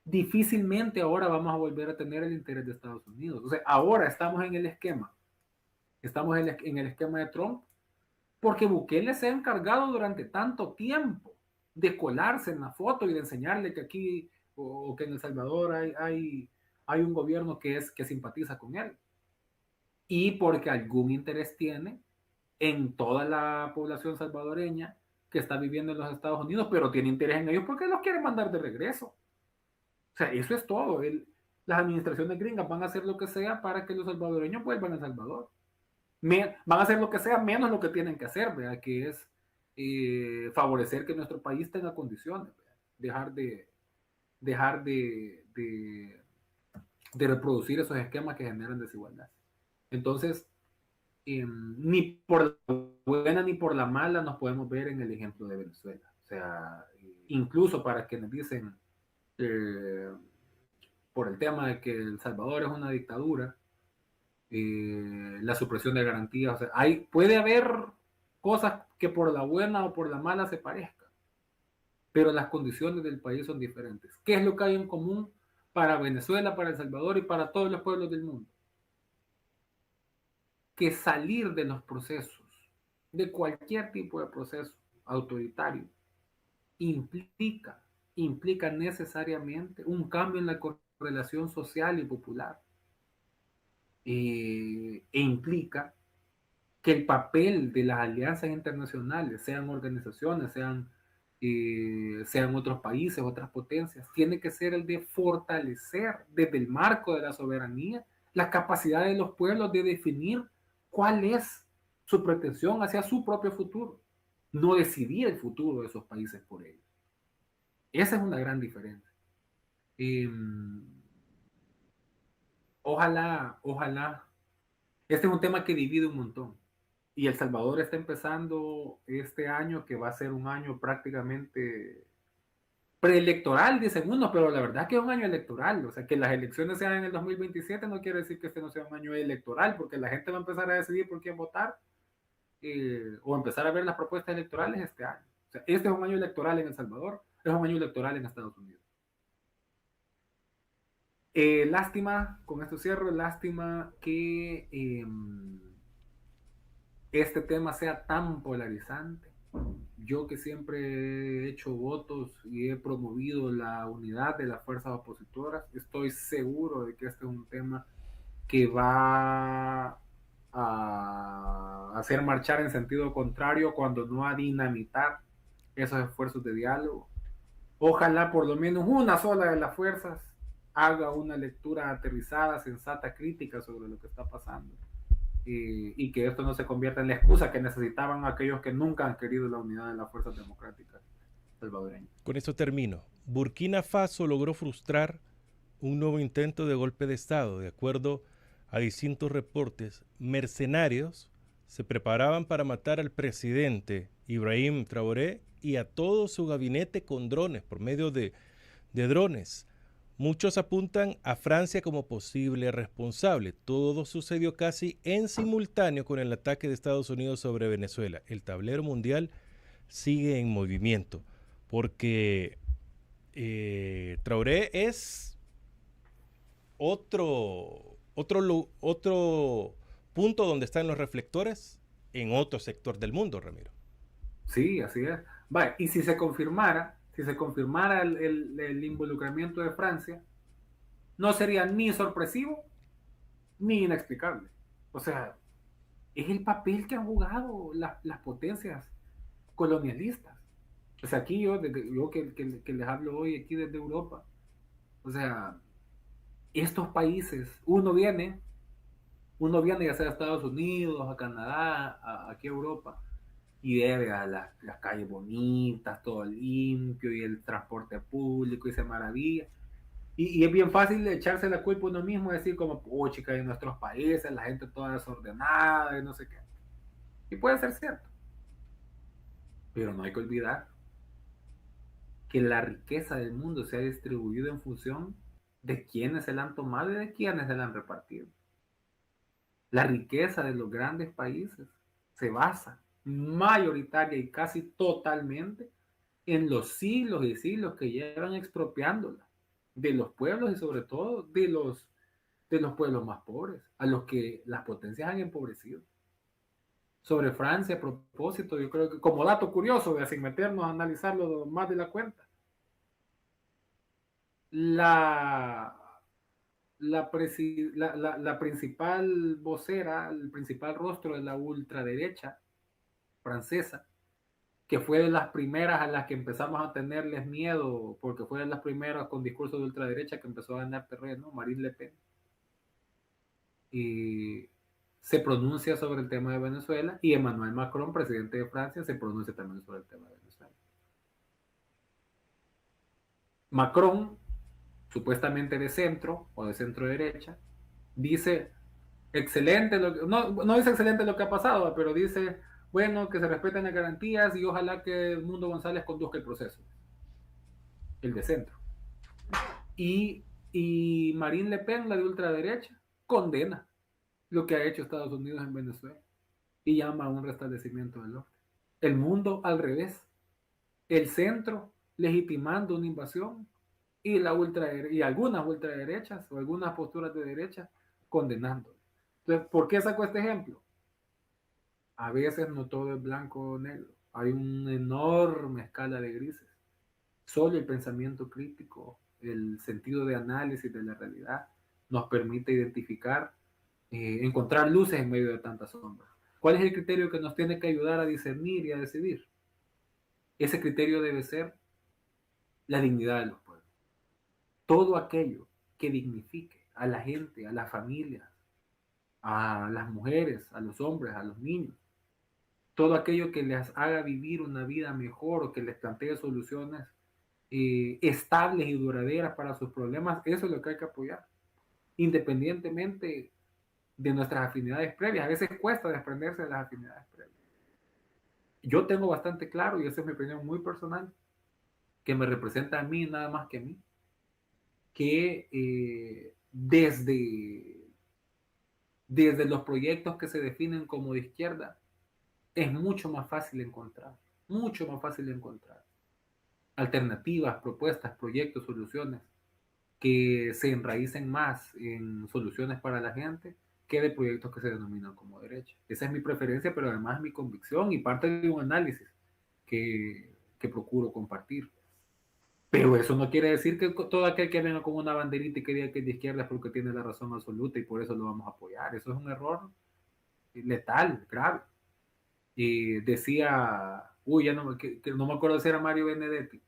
Difícilmente ahora vamos a volver a tener el interés de Estados Unidos. O sea, ahora estamos en el esquema de Trump, porque Bukele se ha encargado durante tanto tiempo de colarse en la foto y de enseñarle que aquí o que en El Salvador hay un gobierno que simpatiza con él. Y porque algún interés tiene en toda la población salvadoreña que está viviendo en los Estados Unidos, pero tiene interés en ellos porque los quiere mandar de regreso. O sea, eso es todo. Las administraciones gringas van a hacer lo que sea para que los salvadoreños vuelvan a El Salvador. Van a hacer lo que sea menos lo que tienen que hacer, ¿verdad? Que es favorecer que nuestro país tenga condiciones, ¿verdad? Dejar de reproducir esos esquemas que generan desigualdad. Entonces, ni por la buena ni por la mala nos podemos ver en el ejemplo de Venezuela. O sea, incluso para quienes dicen por el tema de que El Salvador es una dictadura, la supresión de garantías, o sea, puede haber cosas que por la buena o por la mala se parezcan, pero las condiciones del país son diferentes. ¿Qué es lo que hay en común para Venezuela, para El Salvador y para todos los pueblos del mundo? Que salir de los procesos, de cualquier tipo de proceso autoritario, implica necesariamente un cambio en la correlación social y popular. E implica que el papel de las alianzas internacionales, sean organizaciones, sean otros países, otras potencias, tiene que ser el de fortalecer desde el marco de la soberanía la capacidad de los pueblos de definir cuál es su pretensión hacia su propio futuro, no decidir el futuro de esos países por ellos. Esa es una gran diferencia. Ojalá. Este es un tema que divide un montón. Y El Salvador está empezando este año, que va a ser un año prácticamente preelectoral, dicen unos, pero la verdad que es un año electoral. O sea, que las elecciones sean en el 2027 no quiere decir que este no sea un año electoral, porque la gente va a empezar a decidir por quién votar o empezar a ver las propuestas electorales este año. O sea, este es un año electoral en El Salvador, es un año electoral en Estados Unidos. Lástima, con esto cierro, lástima que este tema sea tan polarizante. Yo que siempre he hecho votos y he promovido la unidad de las fuerzas opositoras, estoy seguro de que este es un tema que va a hacer marchar en sentido contrario, cuando no a dinamitar esos esfuerzos de diálogo. Ojalá por lo menos una sola de las fuerzas haga una lectura aterrizada, sensata, crítica sobre lo que está pasando. Y que esto no se convierta en la excusa que necesitaban aquellos que nunca han querido la unidad de las fuerzas democráticas salvadoreñas. Con esto termino. Burkina Faso logró frustrar un nuevo intento de golpe de Estado. De acuerdo a distintos reportes, mercenarios se preparaban para matar al presidente Ibrahim Traoré y a todo su gabinete con drones, por medio de drones. Muchos apuntan a Francia como posible responsable. Todo sucedió casi en simultáneo con el ataque de Estados Unidos sobre Venezuela. El tablero mundial sigue en movimiento porque Traoré es otro punto donde están los reflectores en otro sector del mundo, Ramiro. Sí, así es. Vale, y si se confirmara el involucramiento de Francia, no sería ni sorpresivo ni inexplicable. O sea, es el papel que han jugado las potencias colonialistas. O sea, aquí yo que les hablo hoy aquí desde Europa, o sea, estos países, uno viene ya sea a Estados Unidos, a Canadá, aquí a Europa, y ve a las calles bonitas, todo limpio, y el transporte público, y se maravilla. Y es bien fácil echarse la culpa a uno mismo, decir como, oh, chica, en nuestros países la gente toda desordenada y no sé qué. Y puede ser cierto. Pero no hay que olvidar que la riqueza del mundo se ha distribuido en función de quienes se la han tomado y de quienes se la han repartido. La riqueza de los grandes países se basa mayoritaria y casi totalmente en los siglos y siglos que llevan expropiándola de los pueblos y sobre todo de los pueblos más pobres, a los que las potencias han empobrecido. Sobre Francia, a propósito, yo creo que como dato curioso, sin meternos a analizarlo más de la cuenta, la principal vocera, el principal rostro de la ultraderecha francesa, que fue de las primeras a las que empezamos a tenerles miedo, porque fue de las primeras con discurso de ultraderecha que empezó a ganar terreno, Marine Le Pen, y se pronuncia sobre el tema de Venezuela, y Emmanuel Macron, presidente de Francia, se pronuncia también sobre el tema de Venezuela. Macron, supuestamente de centro o de centro derecha, dice excelente, no dice excelente lo que ha pasado, pero dice, bueno, que se respeten las garantías y ojalá que Edmundo González conduzca el proceso, el de centro. Y Marine Le Pen, la de ultraderecha, condena lo que ha hecho Estados Unidos en Venezuela y llama a un restablecimiento del orden. El mundo al revés, el centro legitimando una invasión y algunas ultraderechas o algunas posturas de derecha condenando. Entonces, ¿por qué saco este ejemplo? A veces no todo es blanco o negro, hay una enorme escala de grises. Solo el pensamiento crítico, el sentido de análisis de la realidad nos permite identificar, encontrar luces en medio de tantas sombras. ¿Cuál es el criterio que nos tiene que ayudar a discernir y a decidir? Ese criterio debe ser la dignidad de los pueblos. Todo aquello que dignifique a la gente, a las familias, a las mujeres, a los hombres, a los niños. Todo aquello que les haga vivir una vida mejor o que les plantee soluciones estables y duraderas para sus problemas, eso es lo que hay que apoyar, independientemente de nuestras afinidades previas. A veces cuesta desprenderse de las afinidades previas. Yo tengo bastante claro, y esa es mi opinión muy personal, que me representa a mí nada más que a mí, que desde los proyectos que se definen como de izquierda, es mucho más fácil encontrar alternativas, propuestas, proyectos, soluciones que se enraícen más en soluciones para la gente que de proyectos que se denominan como derecha. Esa es mi preferencia, pero además mi convicción y parte de un análisis que procuro compartir. Pero eso no quiere decir que todo aquel que venga con una banderita y que diga que es de izquierda es porque tiene la razón absoluta y por eso lo vamos a apoyar. Eso es un error letal, grave. Y decía, ya no, que no me acuerdo si era Mario Benedetti.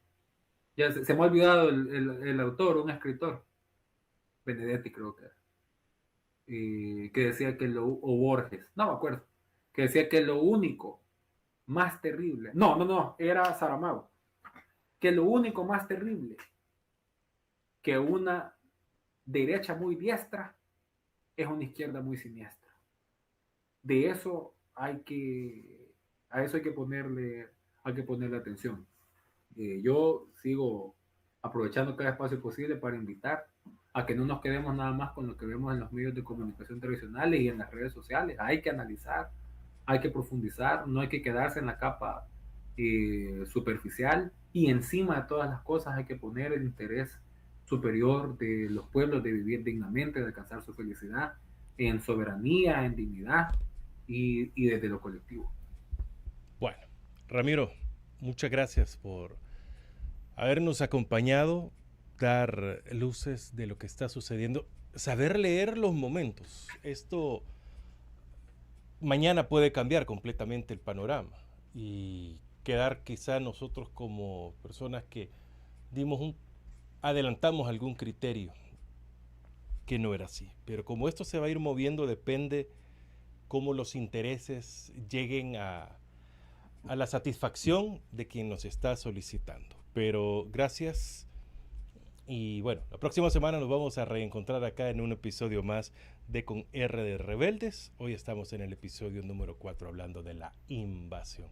Ya se me ha olvidado el autor, un escritor. Benedetti creo que era. Que decía que o Borges, no me acuerdo, que decía que lo único más terrible, no, era Saramago, que lo único más terrible que una derecha muy diestra es una izquierda muy siniestra. De eso a eso hay que ponerle atención. Yo sigo aprovechando cada espacio posible para invitar a que no nos quedemos nada más con lo que vemos en los medios de comunicación tradicionales y en las redes sociales. Hay que analizar, hay que profundizar, no hay que quedarse en la capa superficial, y encima de todas las cosas hay que poner el interés superior de los pueblos de vivir dignamente, de alcanzar su felicidad en soberanía, en dignidad y desde lo colectivo. Bueno, Ramiro, muchas gracias por habernos acompañado, dar luces de lo que está sucediendo, saber leer los momentos. Esto mañana puede cambiar completamente el panorama y quedar quizá nosotros como personas que adelantamos algún criterio que no era así. Pero como esto se va a ir moviendo, depende cómo los intereses lleguen a la satisfacción de quien nos está solicitando. Pero gracias. Y bueno, la próxima semana nos vamos a reencontrar acá en un episodio más de Con R de Rebeldes. Hoy estamos en el episodio número 4 hablando de la invasión.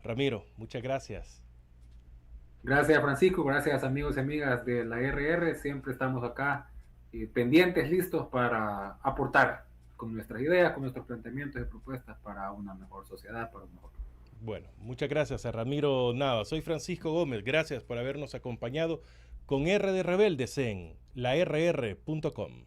Ramiro, muchas gracias. Gracias, Francisco. Gracias, amigos y amigas de la RR. Siempre estamos acá pendientes, listos para aportar con nuestras ideas, con nuestros planteamientos y propuestas para una mejor sociedad, para un mejor. Bueno, muchas gracias a Ramiro Nava. Soy Francisco Gómez. Gracias por habernos acompañado con R de Rebeldes en larr.com.